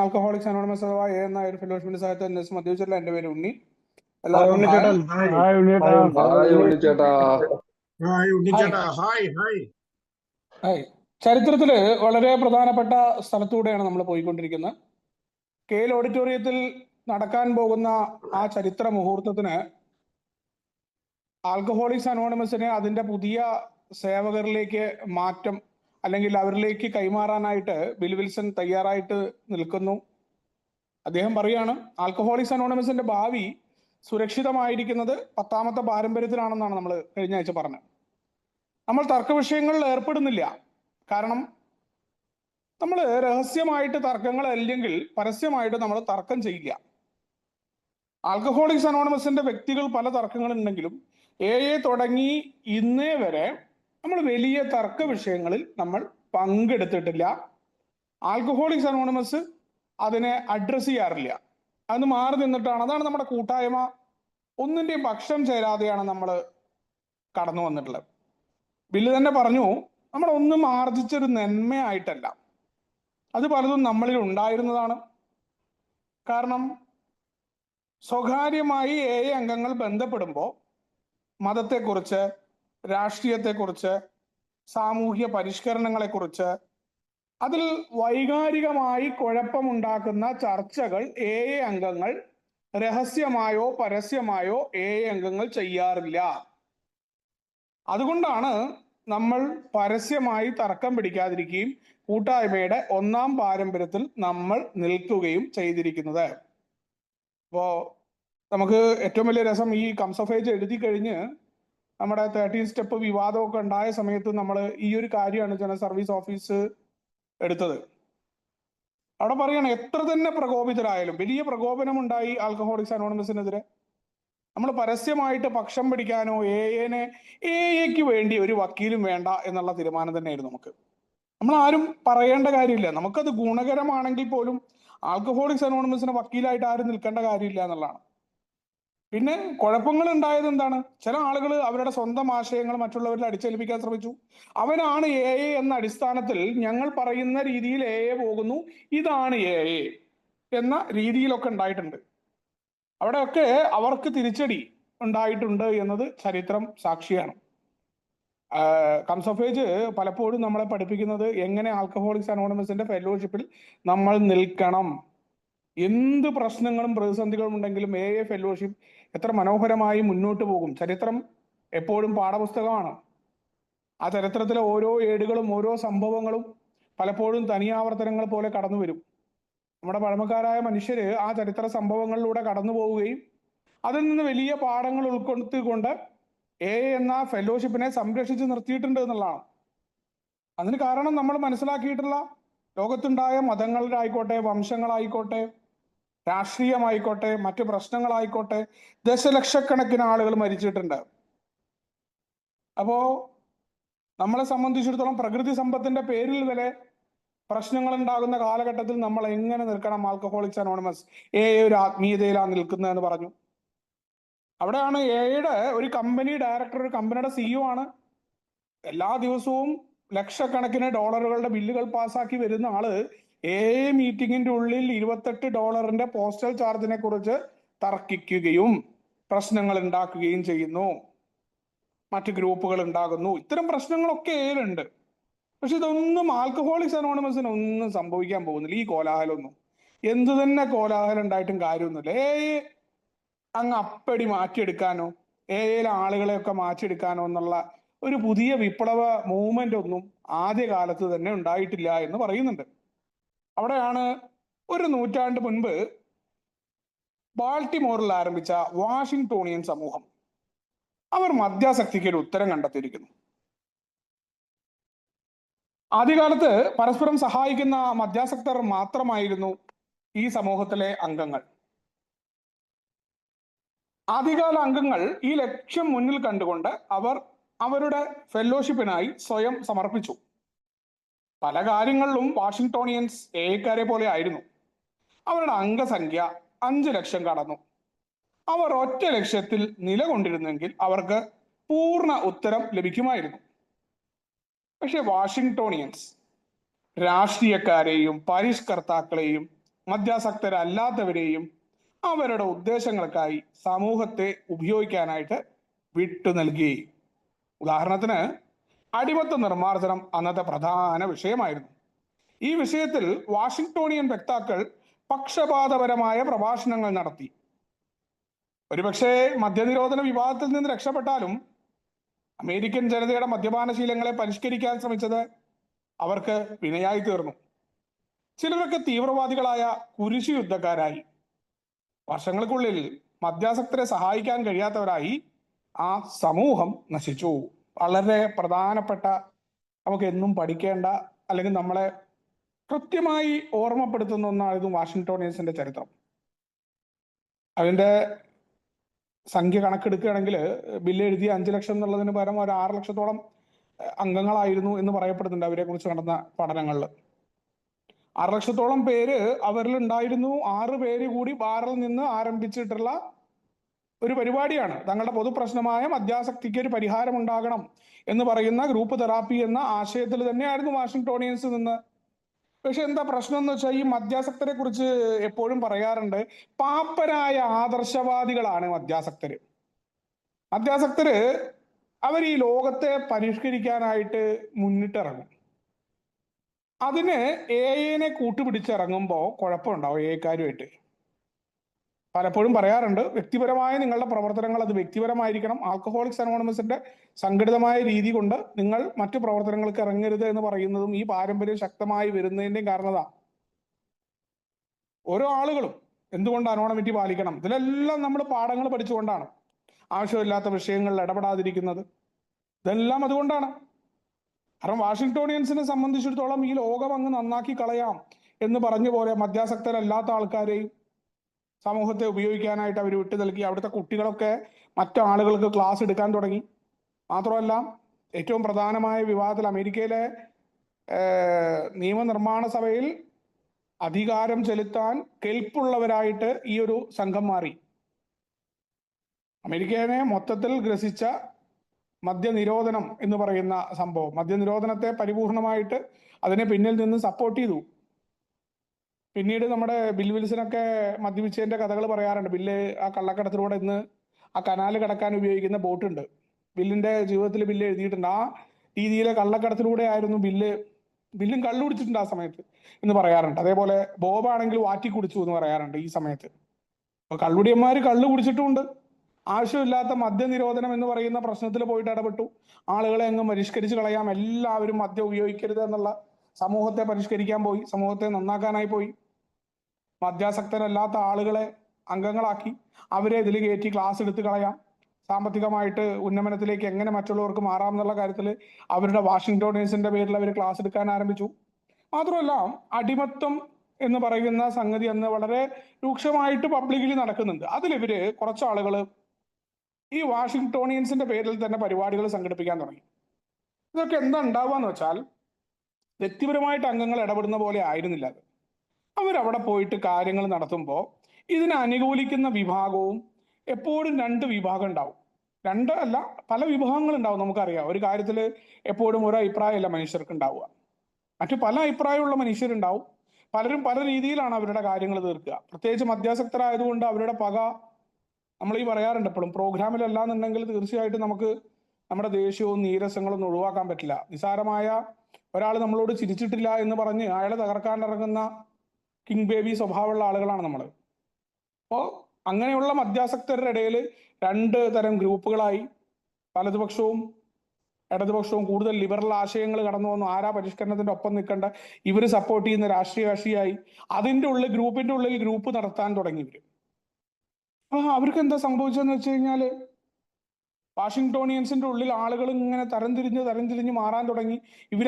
Alcoholics anonymous അഥവാ A എന്ന ഒരു ഫെലോഷിപ്പിന്റെ സഹായത്തെ മദ്യപിച്ചിട്ടുള്ള എന്റെ പേര് ഉണ്ണി. ഹായ് എല്ലാവർക്കും ഹായ്. ഉണ്ണിച്ചേട്ടൻ. ഹായ് ഹായ് ഉണ്ണിയേട്ടാ. ഹായ് ഉണ്ണിച്ചേട്ടാ. ഹായ് ഉണ്ണിച്ചേട്ടാ. Hi hi hi. ചരിത്രത്തില് വളരെ പ്രധാനപ്പെട്ട സ്ഥലത്തൂടെയാണ് നമ്മൾ പോയിക്കൊണ്ടിരിക്കുന്നത്. കെയിൽ ഓഡിറ്റോറിയത്തിൽ നടക്കാൻ പോകുന്ന ആ ചരിത്ര മുഹൂർത്തത്തിന് ആൽക്കഹോളിക്സ് അനോണിമസിനെ അതിന്റെ പുതിയ സേവകരിലേക്ക് മാറ്റം അല്ലെങ്കിൽ അവരിലേക്ക് കൈമാറാനായിട്ട് ബിൽ വിൽസൺ തയ്യാറായിട്ട് നിൽക്കുന്നു. അദ്ദേഹം പറയാണ് ആൽക്കഹോളിക്സ് അനോണിമസിന്റെ ഭാവി സുരക്ഷിതമായിരിക്കുന്നത് 10ാമത്തെ പാരമ്പര്യത്തിലാണെന്നാണ് നമ്മൾ കഴിഞ്ഞ ആഴ്ച പറഞ്ഞത്. നമ്മൾ തർക്ക വിഷയങ്ങളിൽ ഏർപ്പെടുന്നില്ല. കാരണം നമ്മൾ രഹസ്യമായിട്ട് തർക്കങ്ങൾ അല്ലെങ്കിൽ പരസ്യമായിട്ട് നമ്മൾ തർക്കം ചെയ്യില്ല. ആൽക്കഹോളിക്സ് അനോണിമസിന്റെ വ്യക്തികൾ പല തർക്കങ്ങളുണ്ടെങ്കിലും എ തുടങ്ങി ഇന്നേ വരെ നമ്മൾ വലിയ തർക്ക വിഷയങ്ങളിൽ നമ്മൾ പങ്കെടുത്തിട്ടില്ല. ആൽക്കഹോളിക്സ് അനോണിമസ് അതിനെ അഡ്രസ് ചെയ്യാറില്ല. അത് മാറി നിന്നിട്ടാണ്. അതാണ് നമ്മുടെ കൂട്ടായ്മ. ഒന്നിന്റെയും പക്ഷം ചേരാതെയാണ് നമ്മൾ കടന്നു വന്നിട്ടുള്ളത്. ബില്ല് തന്നെ പറഞ്ഞു, നമ്മൾ ഒന്നും ആർജിച്ചൊരു നന്മയായിട്ടല്ല, അത് പലതും നമ്മളിൽ ഉണ്ടായിരുന്നതാണ്. കാരണം സ്വകാര്യമായി അംഗങ്ങൾ ബന്ധപ്പെടുമ്പോൾ മതത്തെക്കുറിച്ച്, രാഷ്ട്രീയത്തെക്കുറിച്ച്, സാമൂഹ്യ പരിഷ്കരണങ്ങളെക്കുറിച്ച്, അതിൽ വൈകാരികമായി കുഴപ്പമുണ്ടാക്കുന്ന ചർച്ചകൾ അംഗങ്ങൾ രഹസ്യമായോ പരസ്യമായോ അംഗങ്ങൾ ചെയ്യാറില്ല. അതുകൊണ്ടാണ് നമ്മൾ പരസ്യമായി തർക്കം പിടിക്കാതിരിക്കുകയും കൂട്ടായ്മയുടെ 1ാം പാരമ്പര്യത്തിൽ നമ്മൾ നിൽക്കുകയും ചെയ്തിരിക്കുന്നത്. അപ്പോ നമുക്ക് ഏറ്റവും വലിയ രസം, ഈ കംസ് ഓഫ് ഏജ് എഴുതി കഴിഞ്ഞ് നമ്മുടെ 13 സ്റ്റെപ്പ് വിവാദമൊക്കെ ഉണ്ടായ സമയത്ത് നമ്മൾ ഈ ഒരു കാര്യമാണ് ജനറൽ സർവീസ് ഓഫീസ് എടുത്തത്. അവിടെ പറയണം, എത്ര തന്നെ പ്രകോപിതരായാലും, വലിയ പ്രകോപനമുണ്ടായി ആൽക്കഹോളിക്സ് അനോണിമസിനെതിരെ, നമ്മൾ പരസ്യമായിട്ട് പക്ഷം പിടിക്കാനോ എക്ക് വേണ്ടി ഒരു വക്കീലും വേണ്ട എന്നുള്ള തീരുമാനം തന്നെയായിരുന്നു നമുക്ക്. നമ്മൾ ആരും പറയേണ്ട കാര്യമില്ല. നമുക്കത് ഗുണകരമാണെങ്കിൽ പോലും ആൽക്കഹോളിക്സ് അനോണിമസിന് വക്കീലായിട്ട് ആരും നിൽക്കേണ്ട കാര്യമില്ല എന്നുള്ളതാണ്. പിന്നെ കുഴപ്പങ്ങൾ ഉണ്ടായത് എന്താണ്? ചില ആളുകൾ അവരുടെ സ്വന്തം ആശയങ്ങൾ മറ്റുള്ളവരിൽ അടിച്ചേൽപ്പിക്കാൻ ശ്രമിച്ചു. അവനാണ് എന്ന അടിസ്ഥാനത്തിൽ ഞങ്ങൾ പറയുന്ന രീതിയിൽ പോകുന്നു, ഇതാണ് എന്ന രീതിയിലൊക്കെ ഉണ്ടായിട്ടുണ്ട്. അവിടെയൊക്കെ അവർക്ക് തിരിച്ചടി ഉണ്ടായിട്ടുണ്ട് എന്നത് ചരിത്രം സാക്ഷിയാണ്. കംസ് ഓഫ് ഏജ് പലപ്പോഴും നമ്മളെ പഠിപ്പിക്കുന്നത് എങ്ങനെ ആൽക്കഹോളിക്സ് അനോണിമസിന്റെ ഫെലോഷിപ്പിൽ നമ്മൾ നിൽക്കണം. എന്ത് പ്രശ്നങ്ങളും പ്രതിസന്ധികളും ഉണ്ടെങ്കിലും ഫെലോഷിപ്പ് എത്ര മനോഹരമായി മുന്നോട്ട് പോകും. ചരിത്രം എപ്പോഴും പാഠപുസ്തകമാണ്. ആ ചരിത്രത്തിലെ ഓരോ ഏടുകളും ഓരോ സംഭവങ്ങളും പലപ്പോഴും തനിയാവർത്തനങ്ങൾ പോലെ കടന്നു വരും. നമ്മുടെ പഴമക്കാരായ മനുഷ്യര് ആ ചരിത്ര സംഭവങ്ങളിലൂടെ കടന്നു പോവുകയും അതിൽ നിന്ന് വലിയ പാഠങ്ങൾ ഉൾക്കൊടുത്തുകൊണ്ട് എന്ന ഫെലോഷിപ്പിനെ സംരക്ഷിച്ച് നിർത്തിയിട്ടുണ്ട് എന്നുള്ളതാണ്. അതിന് കാരണം നമ്മൾ മനസ്സിലാക്കിയിട്ടുള്ള ലോകത്തുണ്ടായ മതങ്ങളിലായിക്കോട്ടെ, വംശങ്ങളായിക്കോട്ടെ, രാഷ്ട്രീയമായിക്കോട്ടെ, മറ്റു പ്രശ്നങ്ങളായിക്കോട്ടെ, ദശലക്ഷക്കണക്കിന് ആളുകൾ മരിച്ചിട്ടുണ്ട്. അപ്പോ നമ്മളെ സംബന്ധിച്ചിടത്തോളം പ്രകൃതി സമ്പത്തിന്റെ പേരിൽ വരെ പ്രശ്നങ്ങൾ ഉണ്ടാകുന്ന കാലഘട്ടത്തിൽ നമ്മൾ എങ്ങനെ നിൽക്കണം? ആൽക്കഹോളിക്സ് അനോണിമസ് ഒരു ആത്മീയതയിലാണ് നിൽക്കുന്നതെന്ന് പറഞ്ഞു. അവിടെയാണ് എയുടെ ഒരു കമ്പനി ഡയറക്ടർ, ഒരു കമ്പനിയുടെ CEO ആണ്. എല്ലാ ദിവസവും ലക്ഷക്കണക്കിന് ഡോളറുകളുടെ ബില്ലുകൾ പാസ്സാക്കി വരുന്ന ആള് മീറ്റിംഗിന്റെ ഉള്ളിൽ $28 പോസ്റ്റൽ ചാർജിനെ കുറിച്ച് തർക്കിക്കുകയും പ്രശ്നങ്ങൾ ഉണ്ടാക്കുകയും ചെയ്യുന്നു. മറ്റ് ഗ്രൂപ്പുകൾ ഉണ്ടാകുന്നു. ഇത്തരം പ്രശ്നങ്ങളൊക്കെ ഏലുണ്ട്. പക്ഷെ ഇതൊന്നും ആൽക്കഹോളിക്സ് അനോണിമസിന് ഒന്നും സംഭവിക്കാൻ പോകുന്നില്ല. ഈ കോലാഹലമൊന്നും, എന്തു തന്നെ കോലാഹലം ഉണ്ടായിട്ടും കാര്യമൊന്നുമില്ല. അങ്ങ് അപ്പടി മാറ്റിയെടുക്കാനോ ഏയിലെ ആളുകളെയൊക്കെ മാറ്റിയെടുക്കാനോ എന്നുള്ള ഒരു പുതിയ വിപ്ലവ മൂവ്മെന്റ് ഒന്നും ആദ്യകാലത്ത് തന്നെ ഉണ്ടായിട്ടില്ല എന്ന് പറയുന്നുണ്ട്. അവിടെയാണ് ഒരു നൂറ്റാണ്ട് മുൻപ് ബാൾട്ടിമോറിൽ ആരംഭിച്ച വാഷിംഗ്ടോണിയൻ സമൂഹം, അവർ മദ്യാസക്തിക്ക് ഒരു ഉത്തരം കണ്ടെത്തിയിരിക്കുന്നു. ആദ്യകാലത്ത് പരസ്പരം സഹായിക്കുന്ന മദ്യാസക്തർ മാത്രമായിരുന്നു ഈ സമൂഹത്തിലെ അംഗങ്ങൾ. ആദ്യകാല അംഗങ്ങൾ ഈ ലക്ഷ്യം മുന്നിൽ കണ്ടുകൊണ്ട് അവർ അവരുടെ ഫെലോഷിപ്പിനായി സ്വയം സമർപ്പിച്ചു. പല കാര്യങ്ങളിലും വാഷിംഗ്ടോണിയൻസ് ഏക്കാരെ പോലെ ആയിരുന്നു. അവരുടെ അംഗസംഖ്യ 5 ലക്ഷം കടന്നു. അവർ ഒറ്റ ലക്ഷ്യത്തിൽ നിലകൊണ്ടിരുന്നെങ്കിൽ അവർക്ക് പൂർണ്ണ ഉത്തരം ലഭിക്കുമായിരുന്നു. പക്ഷെ വാഷിംഗ്ടോണിയൻസ് രാഷ്ട്രീയക്കാരെയും പരിഷ്കർത്താക്കളെയും മദ്യാസക്തരല്ലാത്തവരെയും അവരുടെ ഉദ്ദേശങ്ങൾക്കായി സമൂഹത്തെ ഉപയോഗിക്കാനായിട്ട് വിട്ടു നൽകി. ഉദാഹരണത്തിന് അടിമത്ത നിർമ്മാർജ്ജനം അന്നത്തെ പ്രധാന വിഷയമായിരുന്നു. ഈ വിഷയത്തിൽ വാഷിംഗ്ടോണിയൻ വക്താക്കൾ പക്ഷപാതപരമായ പ്രഭാഷണങ്ങൾ നടത്തി. ഒരുപക്ഷെ മദ്യനിരോധന വിവാദത്തിൽ നിന്ന് രക്ഷപ്പെട്ടാലും അമേരിക്കൻ ജനതയുടെ മദ്യപാനശീലങ്ങളെ പരിഷ്കരിക്കാൻ ശ്രമിച്ചത് അവർക്ക് വിനയായി തീർന്നു. ചിലരൊക്കെ തീവ്രവാദികളായ കുരിശു യുദ്ധക്കാരായി. വർഷങ്ങൾക്കുള്ളിൽ മദ്യാസക്തരെ സഹായിക്കാൻ കഴിയാത്തവരായി ആ സമൂഹം നശിച്ചു. വളരെ പ്രധാനപ്പെട്ട, നമുക്ക് എന്നും പഠിക്കേണ്ട, അല്ലെങ്കിൽ നമ്മളെ കൃത്യമായി ഓർമ്മപ്പെടുത്തുന്ന ഒന്നായിരുന്നു വാഷിംഗ്ടോണിയൻസിന്റെ ചരിത്രം. അതിന്റെ സംഖ്യ കണക്കെടുക്കുകയാണെങ്കിൽ ബില്ല് എഴുതിയ 5 ലക്ഷം എന്നുള്ളതിന് പകരം ഒരു 6 ലക്ഷത്തോളം അംഗങ്ങളായിരുന്നു എന്ന് പറയപ്പെടുന്നുണ്ട് അവരെ കുറിച്ച് നടന്ന പഠനങ്ങളിൽ. 6 ലക്ഷത്തോളം പേര് അവരിൽ ഉണ്ടായിരുന്നു. 6 പേര് കൂടി ബാറിൽ നിന്ന് ആരംഭിച്ചിട്ടുള്ള ഒരു പരിപാടിയാണ്. തങ്ങളുടെ പൊതുപ്രശ്നമായ മദ്യാസക്തിക്ക് ഒരു പരിഹാരം ഉണ്ടാകണം എന്ന് പറയുന്ന ഗ്രൂപ്പ് തെറാപ്പി എന്ന ആശയത്തിൽ തന്നെയായിരുന്നു വാഷിംഗ്ടോണിയൻസ് നിന്ന്. പക്ഷെ എന്താ പ്രശ്നം എന്ന് വെച്ചാൽ, ഈ മദ്യാസക്തരെ കുറിച്ച് എപ്പോഴും പറയാറുണ്ട്, പാപ്പരായ ആദർശവാദികളാണ് മദ്യാസക്തര്. മദ്യാസക്തര് അവർ ഈ ലോകത്തെ പരിഷ്കരിക്കാനായിട്ട് മുന്നിട്ടിറങ്ങും. അതിന് എഐനെ കൂട്ടുപിടിച്ചിറങ്ങുമ്പോൾ കുഴപ്പമുണ്ടാവും എക്കാരുമായിട്ട്. പലപ്പോഴും പറയാറുണ്ട്, വ്യക്തിപരമായ നിങ്ങളുടെ പ്രവർത്തനങ്ങൾ അത് വ്യക്തിപരമായിരിക്കണം. ആൽക്കഹോളിക്സ് അനോണിമസിന്റെ സംഘടിതമായ രീതി കൊണ്ട് നിങ്ങൾ മറ്റു പ്രവർത്തനങ്ങൾക്ക് ഇറങ്ങരുത് എന്ന് പറയുന്നതും ഈ പാരമ്പര്യം ശക്തമായി വരുന്നതിന്റെയും കാരണത. ഓരോ ആളുകളും എന്തുകൊണ്ട് അനോണമിറ്റി പാലിക്കണം, ഇതിലെല്ലാം നമ്മൾ പാഠങ്ങൾ പഠിച്ചുകൊണ്ടാണ്. ആവശ്യമില്ലാത്ത വിഷയങ്ങളിൽ ഇടപെടാതിരിക്കുന്നത്, ഇതെല്ലാം അതുകൊണ്ടാണ്. കാരണം വാഷിംഗ്ടോണിയൻസിനെ സംബന്ധിച്ചിടത്തോളം ഈ ലോകം അങ്ങ് നന്നാക്കി കളയാം എന്ന് പറഞ്ഞ പോലെ മദ്യാസക്തരല്ലാത്ത ആൾക്കാരെയും സമൂഹത്തെ ഉപയോഗിക്കാനായിട്ട് അവർ വിട്ടു നൽകി. അവിടുത്തെ കുട്ടികളൊക്കെ മറ്റാളുകൾക്ക് ക്ലാസ് എടുക്കാൻ തുടങ്ങി. മാത്രമല്ല, ഏറ്റവും പ്രധാനമായ വിവാദത്തിൽ അമേരിക്കയിലെ നിയമനിർമ്മാണ സഭയിൽ അധികാരം ചെലുത്താൻ കെൽപ്പുള്ളവരായിട്ട് ഈ ഒരു സംഘം മാറി. അമേരിക്കയെ മൊത്തത്തിൽ ഗ്രസിച്ച മദ്യനിരോധനം എന്ന് പറയുന്ന സംഭവം, മദ്യനിരോധനത്തെ പരിപൂർണമായിട്ട് അതിനെ പിന്നിൽ നിന്ന് സപ്പോർട്ട് ചെയ്തു. പിന്നീട് നമ്മുടെ ബിൽ വിൽസനൊക്കെ മദ്യപിച്ചതിന്റെ കഥകൾ പറയാറുണ്ട്. ബില്ല് ആ കള്ളക്കടത്തിലൂടെ ഇന്ന് ആ കനാല് കടക്കാൻ ഉപയോഗിക്കുന്ന ബോട്ടുണ്ട്. ബില്ലിന്റെ ജീവിതത്തിൽ ബില്ല് എഴുതിയിട്ടുണ്ട്. ആ രീതിയിലെ കള്ളക്കടത്തിലൂടെ ആയിരുന്നു ബില്ലും കള്ളു കുടിച്ചിട്ടുണ്ട് ആ സമയത്ത് എന്ന് പറയാറുണ്ട്. അതേപോലെ ബോബാണെങ്കിൽ വാറ്റി കുടിച്ചു എന്ന് പറയാറുണ്ട് ഈ സമയത്ത്. അപ്പൊ കള്ളുടിയന്മാര് കള്ളു കുടിച്ചിട്ടുമുണ്ട്. ആവശ്യമില്ലാത്ത മദ്യനിരോധനം എന്ന് പറയുന്ന പ്രശ്നത്തിൽ പോയിട്ട് ഇടപെട്ടു. ആളുകളെ അങ്ങ് പരിഷ്കരിച്ച് കളയാം, എല്ലാവരും മദ്യം ഉപയോഗിക്കരുത് എന്നുള്ള സമൂഹത്തെ പരിഷ്കരിക്കാൻ പോയി, സമൂഹത്തെ നന്നാക്കാനായി പോയി. മദ്യാസക്തരല്ലാത്ത ആളുകളെ അംഗങ്ങളാക്കി അവരെ ഇതിൽ കയറ്റി ക്ലാസ് എടുത്ത് കളയാം, സാമ്പത്തികമായിട്ട് ഉന്നമനത്തിലേക്ക് എങ്ങനെ മറ്റുള്ളവർക്ക് മാറാം എന്നുള്ള കാര്യത്തിൽ അവരുടെ വാഷിംഗ്ടോണിയൻസിന്റെ പേരിൽ അവർ ക്ലാസ് എടുക്കാൻ ആരംഭിച്ചു. മാത്രമല്ല, അടിമത്തം എന്ന് പറയുന്ന സംഗതി അന്ന് വളരെ രൂക്ഷമായിട്ട് പബ്ലിക്കലി നടക്കുന്നുണ്ട്. അതിലിവര് കുറച്ചാളുകൾ ഈ വാഷിംഗ്ടോണിയൻസിന്റെ പേരിൽ തന്നെ പരിപാടികൾ സംഘടിപ്പിക്കാൻ തുടങ്ങി. ഇതൊക്കെ എന്താ ഉണ്ടാവുകയെന്ന് വെച്ചാൽ, വ്യക്തിപരമായിട്ട് അംഗങ്ങൾ ഇടപെടുന്ന പോലെ ആയിരുന്നില്ല അത്. അവരവിടെ പോയിട്ട് കാര്യങ്ങൾ നടത്തുമ്പോൾ ഇതിനെ അനുകൂലിക്കുന്ന വിഭാഗവും എപ്പോഴും 2 വിഭാഗം ഉണ്ടാവും. 2 അല്ല, പല വിഭാഗങ്ങൾ ഉണ്ടാവും. നമുക്കറിയാം, ഒരു കാര്യത്തിൽ എപ്പോഴും ഒരു അഭിപ്രായമല്ല മനുഷ്യർക്ക് ഉണ്ടാവുക. മറ്റു പല അഭിപ്രായമുള്ള മനുഷ്യരുണ്ടാവും. പലരും പല രീതിയിലാണ് അവരുടെ കാര്യങ്ങൾ തീർക്കുക. പ്രത്യേകിച്ച് മദ്യാസക്തരായതുകൊണ്ട് അവരുടെ പക നമ്മൾ ഈ പറയാറുണ്ട് എപ്പോഴും. പ്രോഗ്രാമിലല്ലാന്നുണ്ടെങ്കിൽ തീർച്ചയായിട്ടും നമുക്ക് നമ്മുടെ ദേഷ്യവും നീരസങ്ങളും ഒഴിവാക്കാൻ പറ്റില്ല. നിസാരമായ ഒരാൾ നമ്മളോട് ചിരിച്ചിട്ടില്ല എന്ന് പറഞ്ഞ് അയാളെ തകർക്കാൻ ഇറങ്ങുന്ന കിങ് ബേബി സ്വഭാവമുള്ള ആളുകളാണ് നമ്മൾ. അപ്പോൾ അങ്ങനെയുള്ള മദ്യാസക്തരുടെ ഇടയിൽ 2 തരം ഗ്രൂപ്പുകളായി, വലതുപക്ഷവും ഇടതുപക്ഷവും കൂടുതൽ ലിബറൽ ആശയങ്ങൾ കടന്നു വന്നു. ആരാ പരിഷ്കരണത്തിന്റെ ഒപ്പം നിൽക്കേണ്ട, ഇവർ സപ്പോർട്ട് ചെയ്യുന്ന രാഷ്ട്രീയ കക്ഷിയായി ഗ്രൂപ്പിന്റെ ഉള്ളിൽ ഗ്രൂപ്പ് നടത്താൻ തുടങ്ങി ഇവര്. അവർക്ക് എന്താ സംഭവിച്ചതെന്ന് വെച്ച് കഴിഞ്ഞാല്, വാഷിംഗ്ടോണിയൻസിന്റെ ഉള്ളിൽ ആളുകൾ ഇങ്ങനെ തരംതിരിഞ്ഞ് മാറാൻ തുടങ്ങി.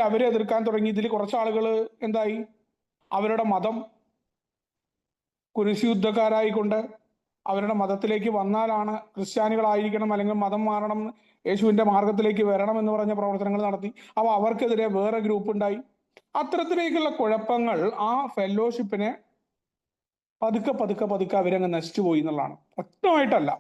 അവരെ എതിർക്കാൻ തുടങ്ങി. ഇതിൽ കുറച്ച് ആളുകൾ എന്തായി, അവരുടെ മതം കുരിശ് യുദ്ധക്കാരായിക്കൊണ്ട് അവരുടെ മതത്തിലേക്ക് വന്നാലാണ് ക്രിസ്ത്യാനികളായിരിക്കണം, അല്ലെങ്കിൽ മതം മാറണം, യേശുവിന്റെ മാർഗത്തിലേക്ക് വരണം എന്ന് പറഞ്ഞ പ്രവർത്തനങ്ങൾ നടത്തി. അപ്പോൾ അവർക്കെതിരെ വേറെ ഗ്രൂപ്പ് ഉണ്ടായി. അത്തരത്തിലേക്കുള്ള കുഴപ്പങ്ങൾ ആ ഫെലോഷിപ്പിനെ പതുക്കെ അവരങ്ങ് നശിച്ചു പോയി എന്നുള്ളതാണ്. ഒറ്റമായിട്ടല്ല,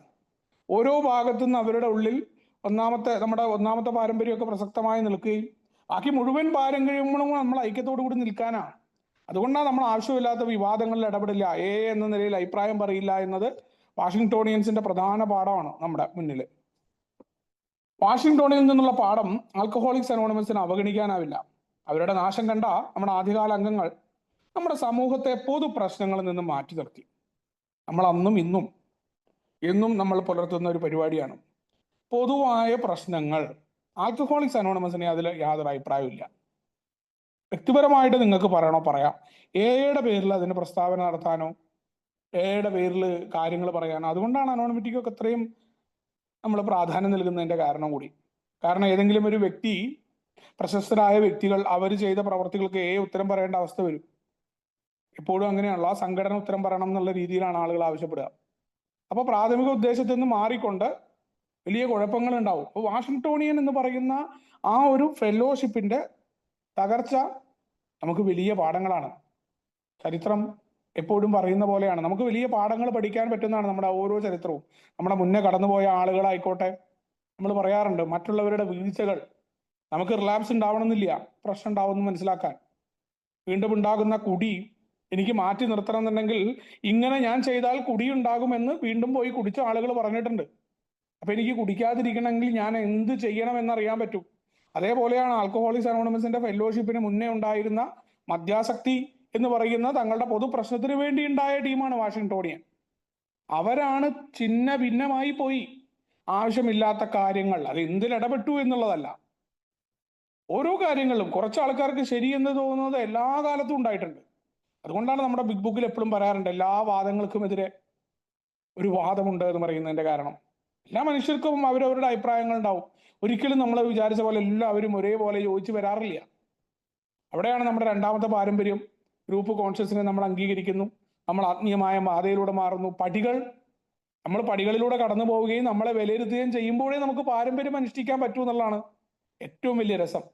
ഓരോ ഭാഗത്തു നിന്ന് അവരുടെ ഉള്ളിൽ നമ്മുടെ ഒന്നാമത്തെ പാരമ്പര്യമൊക്കെ പ്രസക്തമായി നിൽക്കുകയും ബാക്കി മുഴുവൻ പാരമ്പര്യങ്ങളും നമ്മൾ ഐക്യത്തോടു കൂടി നിൽക്കാനാണ്. അതുകൊണ്ടാണ് നമ്മൾ ആവശ്യമില്ലാത്ത വിവാദങ്ങളിൽ ഇടപെടില്ല, എന്ന നിലയിൽ അഭിപ്രായം പറയില്ല എന്നത് വാഷിംഗ്ടോണിയൻസിന്റെ പ്രധാന പാഠമാണ് നമ്മുടെ മുന്നിൽ. വാഷിംഗ്ടോണിൽ നിന്നുള്ള പാഠം ആൽക്കഹോളിക്സ് അനോണിമസിന് അവഗണിക്കാനാവില്ല. അവരുടെ നാശം കണ്ട നമ്മുടെ ആദ്യകാല അംഗങ്ങൾ നമ്മുടെ സമൂഹത്തെ പൊതു പ്രശ്നങ്ങളിൽ നിന്നും മാറ്റി നിർത്തി. നമ്മൾ അന്നും ഇന്നും എന്നും നമ്മൾ പുലർത്തുന്ന ഒരു പരിപാടിയാണ് പൊതുവായ പ്രശ്നങ്ങൾ. ആൽക്കഹോളിക്സ് അനോണിമസിന് അതിൽ യാതൊരു അഭിപ്രായമില്ല. വ്യക്തിപരമായിട്ട് നിങ്ങൾക്ക് പറയണോ പറയാം, എയുടെ പേരിൽ അതിന് പ്രസ്താവന നടത്താനോ എയുടെ പേരിൽ കാര്യങ്ങൾ പറയാനോ. അതുകൊണ്ടാണ് അനോണിമിറ്റിക്കൊക്കെ ഇത്രയും നമ്മൾ പ്രാധാന്യം നൽകുന്നതിന്റെ കാരണം കൂടി. കാരണം ഏതെങ്കിലും ഒരു വ്യക്തി, പ്രശസ്തരായ വ്യക്തികൾ അവർ ചെയ്ത പ്രവർത്തികൾക്ക് ഉത്തരം പറയേണ്ട അവസ്ഥ വരും. എപ്പോഴും അങ്ങനെയാണല്ലോ, ആ സംഘടന ഉത്തരം പറയണം എന്നുള്ള രീതിയിലാണ് ആളുകൾ ആവശ്യപ്പെടുക. അപ്പൊ പ്രാഥമിക ഉദ്ദേശത്തിൽ നിന്ന് മാറിക്കൊണ്ട് വലിയ കുഴപ്പങ്ങൾ ഉണ്ടാവും. അപ്പോൾ വാഷിംഗ്ടോണിയൻ എന്ന് പറയുന്ന ആ ഒരു ഫെലോഷിപ്പിന്റെ തകർച്ച നമുക്ക് വലിയ പാഠങ്ങളാണ്. ചരിത്രം എപ്പോഴും പറയുന്ന പോലെയാണ്, നമുക്ക് വലിയ പാഠങ്ങൾ പഠിക്കാൻ പറ്റുന്നതാണ് നമ്മുടെ ഓരോ ചരിത്രവും. നമ്മുടെ മുന്നേ കടന്നുപോയ ആളുകളായിക്കോട്ടെ, നമ്മൾ പറയാറുണ്ട് മറ്റുള്ളവരുടെ വീഴ്ചകൾ നമുക്ക് റിലാപ്സ് ഉണ്ടാവണമെന്നില്ല, പ്രശ്നം ഉണ്ടാവുമെന്ന് മനസ്സിലാക്കാൻ. വീണ്ടും ഉണ്ടാകുന്ന കുടി എനിക്ക് മാറ്റി നിർത്തണം എന്നുണ്ടെങ്കിൽ ഇങ്ങനെ ഞാൻ ചെയ്താൽ കുടി ഉണ്ടാകുമെന്ന് വീണ്ടും പോയി കുടിച്ച ആളുകൾ പറഞ്ഞിട്ടുണ്ട്. അപ്പൊ എനിക്ക് കുടിക്കാതിരിക്കണമെങ്കിൽ ഞാൻ എന്ത് ചെയ്യണം എന്നറിയാൻ പറ്റും. അതേപോലെയാണ് ആൽക്കഹോളിക്സ് അനോണിമസിന്റെ ഫെലോഷിപ്പിന് മുന്നേ ഉണ്ടായിരുന്ന മദ്യാസക്തി എന്ന് പറയുന്ന തങ്ങളുടെ പൊതു പ്രശ്നത്തിന് വേണ്ടി ഉണ്ടായ ടീമാണ് വാഷിംഗ്ടോണിയൻ. അവരാണ് ചിഹ്ന ഭിന്നമായി പോയി. ആവശ്യമില്ലാത്ത കാര്യങ്ങൾ, അത് എന്തിൽ ഇടപെട്ടു എന്നുള്ളതല്ല, ഓരോ കാര്യങ്ങളിലും കുറച്ച് ആൾക്കാർക്ക് ശരിയെന്ന് തോന്നുന്നത് എല്ലാ കാലത്തും ഉണ്ടായിട്ടുണ്ട്. അതുകൊണ്ടാണ് നമ്മുടെ ബിഗ് ബുക്കിൽ എപ്പോഴും പറയാറുണ്ട് എല്ലാ വാദങ്ങൾക്കും എതിരെ ഒരു വാദമുണ്ട് എന്ന് പറയുന്നതിന്റെ കാരണം. എല്ലാ മനുഷ്യർക്കും അവരവരുടെ അഭിപ്രായങ്ങൾ ഉണ്ടാവും. ഒരിക്കലും നമ്മൾ വിചാരിച്ച പോലെ എല്ലാവരും ഒരേപോലെ യോജിച്ച് വരാറില്ല. അവിടെയാണ് നമ്മുടെ രണ്ടാമത്തെ പാരമ്പര്യം. ഗ്രൂപ്പ് കോൺഷ്യസിനെ നമ്മൾ അംഗീകരിക്കുന്നു, നമ്മൾ ആത്മീയമായ പാതയിലൂടെ മാറുന്നു. നമ്മൾ പടികളിലൂടെ കടന്നു പോവുകയും നമ്മളെ വിലയിരുത്തുകയും ചെയ്യുമ്പോഴേ നമുക്ക് പാരമ്പര്യം അനുഷ്ഠിക്കാൻ പറ്റൂ എന്നുള്ളതാണ് ഏറ്റവും വലിയ രസം.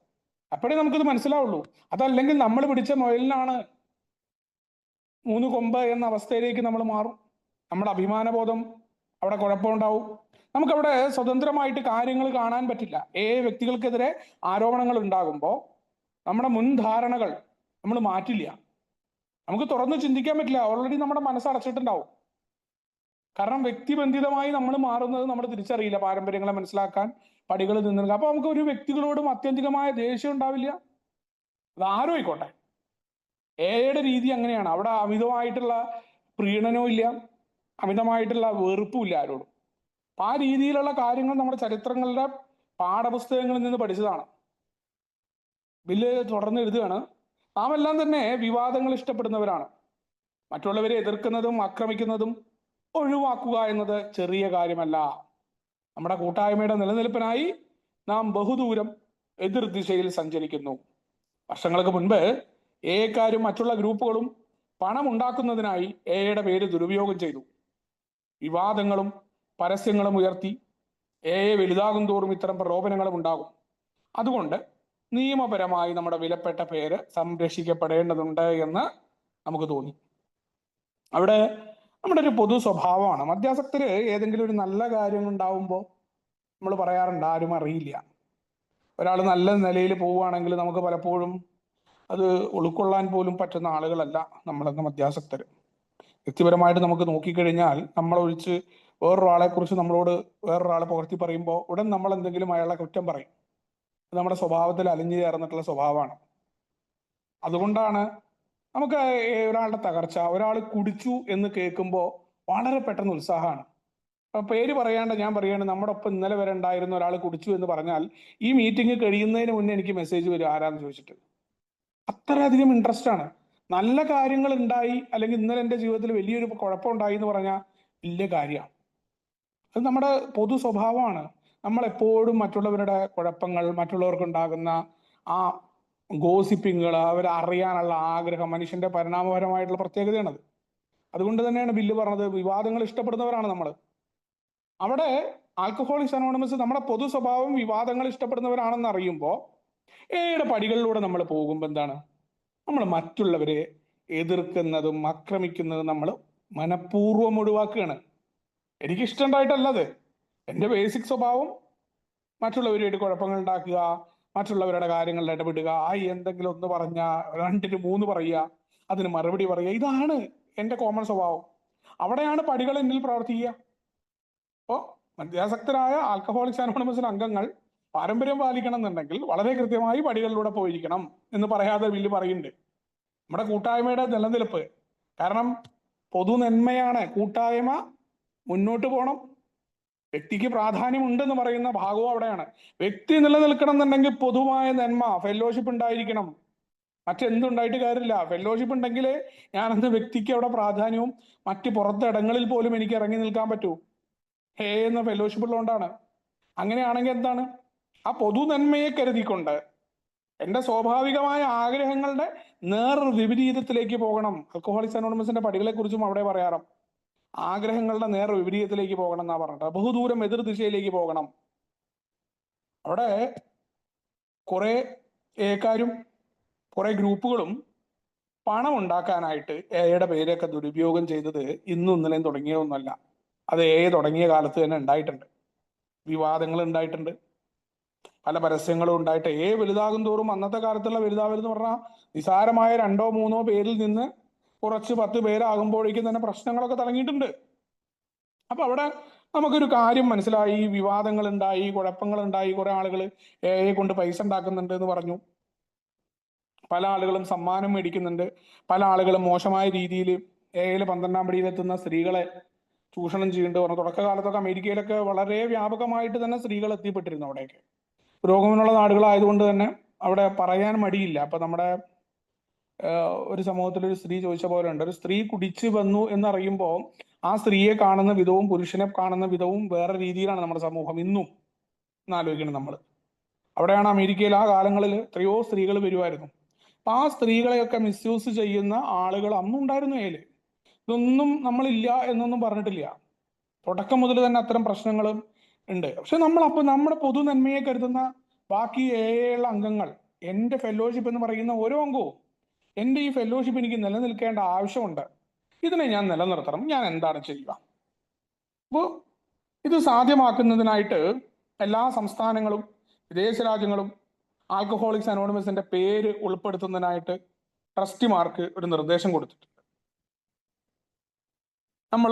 അപ്പോഴേ നമുക്കിത് മനസ്സിലാവുള്ളൂ. അതല്ലെങ്കിൽ നമ്മൾ പിടിച്ച മുയലിനാണ് 3 കൊമ്പ് എന്ന അവസ്ഥയിലേക്ക് നമ്മൾ മാറും. നമ്മുടെ അഭിമാനബോധം അവിടെ കുഴപ്പമുണ്ടാവും. നമുക്കവിടെ സ്വതന്ത്രമായിട്ട് കാര്യങ്ങൾ കാണാൻ പറ്റില്ല. വ്യക്തികൾക്കെതിരെ ആരോപണങ്ങൾ ഉണ്ടാകുമ്പോൾ നമ്മുടെ മുൻധാരണകൾ നമ്മൾ മാറ്റില്ല. നമുക്ക് തുറന്ന് ചിന്തിക്കാൻ പറ്റില്ല. ഓൾറെഡി നമ്മുടെ മനസ്സ് അടച്ചിട്ടുണ്ടാവും. കാരണം വ്യക്തിബന്ധിതമായി നമ്മൾ മാറുന്നത് നമ്മൾ തിരിച്ചറിയില്ല. പാരമ്പര്യങ്ങളെ മനസ്സിലാക്കാൻ പടികൾ നിന്നിരുക. അപ്പൊ നമുക്ക് ഒരു വ്യക്തികളോടും അത്യന്തികമായ ദേഷ്യം ഉണ്ടാവില്ല. അത് ആരും ആയിക്കോട്ടെ. എയുടെ രീതി അങ്ങനെയാണ്. അവിടെ അമിതമായിട്ടുള്ള പ്രീണനവും ഇല്ല, അമിതമായിട്ടുള്ള വെറുപ്പും ഇല്ല ആരോടും. ആ രീതിയിലുള്ള കാര്യങ്ങൾ നമ്മുടെ ചരിത്രങ്ങളുടെ പാഠപുസ്തകങ്ങളിൽ നിന്ന് പഠിച്ചതാണ്. ബില്ല് തുടർന്ന് എഴുതുകയാണ്, നാം എല്ലാം തന്നെ വിവാദങ്ങൾ ഇഷ്ടപ്പെടുന്നവരാണ്. മറ്റുള്ളവരെ എതിർക്കുന്നതും ആക്രമിക്കുന്നതും ഒഴിവാക്കുക എന്നത് ചെറിയ കാര്യമല്ല. നമ്മുടെ കൂട്ടായ്മയുടെ നിലനിൽപ്പിനായി നാം ബഹുദൂരം എതിർദിശയിൽ സഞ്ചരിക്കുന്നു. വർഷങ്ങൾക്ക് മുൻപ് എക്കാരും മറ്റുള്ള ഗ്രൂപ്പുകളും പണം ഉണ്ടാക്കുന്നതിനായി എയുടെ പേര് ദുരുപയോഗം ചെയ്തു. വിവാദങ്ങളും പരസ്യങ്ങളും ഉയർത്തി വലുതാകും തോറും ഇത്തരം പ്രലോഭനങ്ങളും ഉണ്ടാകും. അതുകൊണ്ട് നിയമപരമായി നമ്മുടെ വിലപ്പെട്ട പേര് സംരക്ഷിക്കപ്പെടേണ്ടതുണ്ട് എന്ന് നമുക്ക് തോന്നി. അവിടെ നമ്മുടെ ഒരു പൊതു സ്വഭാവമാണ്. മദ്യാസക്തര് ഏതെങ്കിലും ഒരു നല്ല കാര്യം ഉണ്ടാവുമ്പോൾ നമ്മൾ പറയാറുണ്ട് ആരും അറിയില്ല. ഒരാൾ നല്ല നിലയിൽ പോവുകയാണെങ്കിൽ നമുക്ക് പലപ്പോഴും അത് ഉൾക്കൊള്ളാൻ പോലും പറ്റുന്ന ആളുകളല്ല നമ്മളെന്ന മദ്യാസക്തര്. വ്യക്തിപരമായിട്ട് നമുക്ക് നോക്കിക്കഴിഞ്ഞാൽ നമ്മളൊഴിച്ച് വേറൊരാളെ കുറിച്ച് നമ്മളോട് വേറൊരാളെ പുകഴ്ത്തി പറയുമ്പോൾ ഉടൻ നമ്മൾ എന്തെങ്കിലും അയാളെ കുറ്റം പറയും. നമ്മുടെ സ്വഭാവത്തിൽ അലിഞ്ഞു ചേർന്നിട്ടുള്ള സ്വഭാവമാണ്. അതുകൊണ്ടാണ് നമുക്ക് ഒരാളുടെ തകർച്ച, ഒരാൾ കുടിച്ചു എന്ന് കേൾക്കുമ്പോൾ വളരെ പെട്ടെന്ന് ഉത്സാഹമാണ്. അപ്പൊ പേര് പറയാണ്ട് ഞാൻ പറയാണ്, നമ്മുടെ ഒപ്പം ഇന്നലെ വരെ ഉണ്ടായിരുന്ന ഒരാൾ കുടിച്ചു എന്ന് പറഞ്ഞാൽ ഈ മീറ്റിംഗ് കഴിയുന്നതിന് മുന്നേ എനിക്ക് മെസ്സേജ് വരും ആരാന്ന് ചോദിച്ചിട്ട്. അത്രയധികം ഇൻട്രസ്റ്റ് ആണ്. നല്ല കാര്യങ്ങൾ ഉണ്ടായി, അല്ലെങ്കിൽ ഇന്നലെ എൻ്റെ ജീവിതത്തിൽ വലിയൊരു കുഴപ്പമുണ്ടായി എന്ന് പറഞ്ഞാൽ വലിയ കാര്യമാണ്. അത് നമ്മുടെ പൊതു സ്വഭാവമാണ്. നമ്മൾ എപ്പോഴും മറ്റുള്ളവരുടെ കുഴപ്പങ്ങൾ, മറ്റുള്ളവർക്കുണ്ടാകുന്ന ആ ഗോസിപ്പിങ്ങുകൾ, അവരറിയാനുള്ള ആഗ്രഹം മനുഷ്യന്റെ പരിണാമപരമായിട്ടുള്ള പ്രത്യേകതയാണത്. അതുകൊണ്ട് തന്നെയാണ് ബില്ല് പറഞ്ഞത് വിവാദങ്ങൾ ഇഷ്ടപ്പെടുന്നവരാണ് നമ്മൾ. അവിടെ ആൽക്കഹോളിക്സ് അനോണിമസ് നമ്മുടെ പൊതു സ്വഭാവം വിവാദങ്ങൾ ഇഷ്ടപ്പെടുന്നവരാണെന്ന് അറിയുമ്പോൾ പടികളിലൂടെ നമ്മൾ പോകുമ്പോൾ എന്താണ്, നമ്മൾ മറ്റുള്ളവരെ എതിർക്കുന്നതും ആക്രമിക്കുന്നതും നമ്മൾ മനഃപൂർവ്വം ഒഴിവാക്കുകയാണ്. എനിക്കിഷ്ടമുണ്ടായിട്ടല്ലത്. എൻ്റെ ബേസിക് സ്വഭാവം മറ്റുള്ളവരുമായിട്ട് കുഴപ്പങ്ങൾ ഉണ്ടാക്കുക, മറ്റുള്ളവരുടെ കാര്യങ്ങളിൽ ഇടപെടുക, എന്തെങ്കിലും ഒന്ന് പറഞ്ഞ 2 ന് 3 പറയുക, അതിന് മറുപടി പറയുക. ഇതാണ് എൻ്റെ കോമൺ സ്വഭാവം. അവിടെയാണ് പടികൾ എന്നിൽ പ്രവർത്തിക്കുക. അപ്പോൾ മദ്യാസക്തരായ ആൽക്കഹോളിക്സ് അനോണിമസിലെ അംഗങ്ങൾ പാരമ്പര്യം പാലിക്കണം എന്നുണ്ടെങ്കിൽ വളരെ കൃത്യമായി പടികളിലൂടെ പോയിരിക്കണം എന്ന് പറയാതെ ബില്ല് പറയുന്നുണ്ട്. നമ്മുടെ കൂട്ടായ്മയുടെ നിലനിൽപ്പ്, കാരണം പൊതു നന്മയാണ്, കൂട്ടായ്മ മുന്നോട്ട് പോകണം, വ്യക്തിക്ക് പ്രാധാന്യം ഉണ്ടെന്ന് പറയുന്ന ഭാഗവും അവിടെയാണ്. വ്യക്തി നിലനിൽക്കണം എന്നുണ്ടെങ്കിൽ പൊതുവായ നന്മ, ഫെല്ലോഷിപ്പ് ഉണ്ടായിരിക്കണം. മറ്റെന്തുണ്ടായിട്ട് കാര്യമില്ല. ഫെല്ലോഷിപ്പ് ഉണ്ടെങ്കിലേ ഞാനെന്ന വ്യക്തിക്ക് അവിടെ പ്രാധാന്യവും മറ്റ് പുറത്തിടങ്ങളിൽ പോലും എനിക്ക് ഇറങ്ങി നിൽക്കാൻ പറ്റൂ. എന്ന ഫെല്ലോഷിപ്പ് ഉള്ളതുകൊണ്ടാണ്. അങ്ങനെയാണെങ്കിൽ എന്താണ്, ആ പൊതു നന്മയെ കരുതിക്കൊണ്ട് എൻ്റെ സ്വാഭാവികമായ ആഗ്രഹങ്ങളുടെ നേർ വിപരീതത്തിലേക്ക് പോകണം. ആൽക്കഹോളിക്സ് അനോണിമസിന്റെ പടികളെ കുറിച്ചും അവിടെ പറയാറ് ആഗ്രഹങ്ങളുടെ നേർ വിപരീതത്തിലേക്ക് പോകണം എന്നാ പറഞ്ഞിട്ട്, ബഹുദൂരം എതിർ ദിശയിലേക്ക് പോകണം. അവിടെ കുറെ ഏക്കാരും കുറെ ഗ്രൂപ്പുകളും പണം ഉണ്ടാക്കാനായിട്ട് എയുടെ പേരൊക്കെ ദുരുപയോഗം ചെയ്തത് ഇന്നും ഇന്നലെയും തുടങ്ങിയതൊന്നുമല്ല. അത് തുടങ്ങിയ കാലത്ത് തന്നെ ഉണ്ടായിട്ടുണ്ട്. വിവാദങ്ങൾ ഉണ്ടായിട്ടുണ്ട്, പല പരസ്യങ്ങളും ഉണ്ടായിട്ട്. വലുതാകും തോറും അന്നത്തെ കാലത്തുള്ള വലുതാവലെന്ന് പറഞ്ഞാൽ നിസാരമായ 2 or 3 പേരിൽ നിന്ന് കുറച്ച് 10 പേരാകുമ്പോഴേക്കും തന്നെ പ്രശ്നങ്ങളൊക്കെ തുടങ്ങിയിട്ടുണ്ട്. അപ്പൊ അവിടെ നമുക്കൊരു കാര്യം മനസ്സിലായി, വിവാദങ്ങൾ ഉണ്ടായി, കുഴപ്പങ്ങൾ ഉണ്ടായി. കുറെ ആളുകൾ കൊണ്ട് പൈസ ഉണ്ടാക്കുന്നുണ്ട് എന്ന് പറഞ്ഞു. പല ആളുകളും സമ്മാനം മേടിക്കുന്നുണ്ട്. പല ആളുകളും മോശമായ രീതിയിൽ 12ാം പടിയിലെത്തുന്ന സ്ത്രീകളെ ചൂഷണം ചെയ്യുന്നുണ്ട് പറഞ്ഞു. തുടക്കകാലത്തൊക്കെ അമേരിക്കയിലൊക്കെ വളരെ വ്യാപകമായിട്ട് തന്നെ സ്ത്രീകൾ എത്തിപ്പെട്ടിരുന്നു. അവിടെയൊക്കെ പുരോഗമനമുള്ള നാടുകളായതുകൊണ്ട് തന്നെ അവിടെ പറയാൻ മടിയില്ല. അപ്പൊ നമ്മുടെ ഒരു സമൂഹത്തിൽ ഒരു സ്ത്രീ ചോദിച്ച പോലെ ഉണ്ട്, ഒരു സ്ത്രീ കുടിച്ചു വന്നു എന്നറിയുമ്പോൾ ആ സ്ത്രീയെ കാണുന്ന വിധവും പുരുഷനെ കാണുന്ന വിധവും വേറെ രീതിയിലാണ് നമ്മുടെ സമൂഹം ഇന്നും എന്നാലോചിക്കണം നമ്മൾ. അവിടെയാണ് അമേരിക്കയിൽ ആ കാലങ്ങളിൽ എത്രയോ സ്ത്രീകൾ വരുമായിരുന്നു. അപ്പൊ ആ സ്ത്രീകളെയൊക്കെ മിസ്യൂസ് ചെയ്യുന്ന ആളുകൾ അന്നുണ്ടായിരുന്നു. ഇതൊന്നും നമ്മളില്ല എന്നൊന്നും പറഞ്ഞിട്ടില്ല. തുടക്കം മുതൽ തന്നെ അത്തരം പ്രശ്നങ്ങളും ഉണ്ട്. പക്ഷെ നമ്മളപ്പോൾ നമ്മുടെ പൊതു നന്മയെ കരുതുന്ന ബാക്കി ഉള്ള അംഗങ്ങൾ, എൻ്റെ ഫെല്ലോഷിപ്പ് എന്ന് പറയുന്ന ഓരോ അംഗവും, എൻ്റെ ഈ ഫെല്ലോഷിപ്പ് എനിക്ക് നിലനിൽക്കേണ്ട ആവശ്യമുണ്ട്, ഇതിനെ ഞാൻ നിലനിർത്തണം, ഞാൻ എന്താണ് ചെയ്യുക? അപ്പോൾ ഇത് സാധ്യമാക്കുന്നതിനായിട്ട് എല്ലാ സംസ്ഥാനങ്ങളും വിദേശ രാജ്യങ്ങളും ആൽക്കഹോളിക്സ് അനോണിമസിന്റെ പേര് ഉൾപ്പെടുത്തുന്നതിനായിട്ട് ട്രസ്റ്റിമാർക്ക് ഒരു നിർദ്ദേശം കൊടുത്തിട്ടുണ്ട്. നമ്മൾ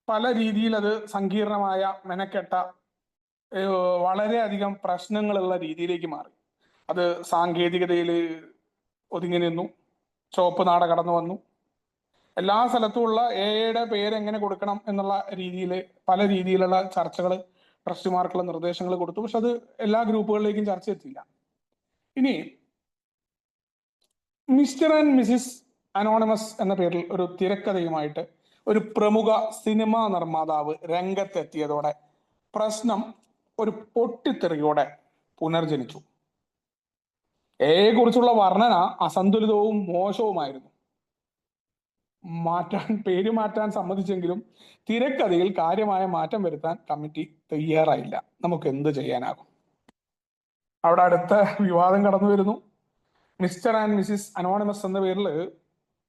പല രീതിയിൽ അത് സങ്കീർണമായ, മെനക്കെട്ട, വളരെയധികം പ്രശ്നങ്ങളുള്ള രീതിയിലേക്ക് മാറി. അത് സാങ്കേതികതയിൽ ഒതുങ്ങി നിന്നു, ചുവപ്പ് നാട കടന്നു വന്നു. എല്ലാ സ്ഥലത്തുമുള്ള എയുടെ പേര് എങ്ങനെ കൊടുക്കണം എന്നുള്ള രീതിയിൽ പല രീതിയിലുള്ള ചർച്ചകൾ, ട്രസ്റ്റിമാർക്കുള്ള നിർദ്ദേശങ്ങൾ കൊടുത്തു. പക്ഷെ അത് എല്ലാ ഗ്രൂപ്പുകളിലേക്കും ചർച്ച എത്തിയില്ല. ഇനി മിസ്റ്റർ ആൻഡ് മിസിസ് അനോണിമസ് എന്ന പേരിൽ ഒരു തിരക്കഥയുമായിട്ട് ഒരു പ്രമുഖ സിനിമാ നിർമ്മാതാവ് രംഗത്തെത്തിയതോടെ പ്രശ്നം ഒരു പൊട്ടിത്തെറിയോടെ പുനർജനിച്ചു. കുറിച്ചുള്ള വർണ്ണന അസന്തുലിതവും മോശവുമായിരുന്നു. പേര് മാറ്റാൻ സമ്മതിച്ചെങ്കിലും തിരക്കഥയിൽ കാര്യമായ മാറ്റം വരുത്താൻ കമ്മിറ്റി തയ്യാറായില്ല. നമുക്ക് എന്ത് ചെയ്യാനാകും? അവിടെ അടുത്ത വിവാദം കടന്നു വരുന്നു. മിസ്റ്റർ ആൻഡ് മിസിസ് അനോണിമസ് എന്ന പേരിൽ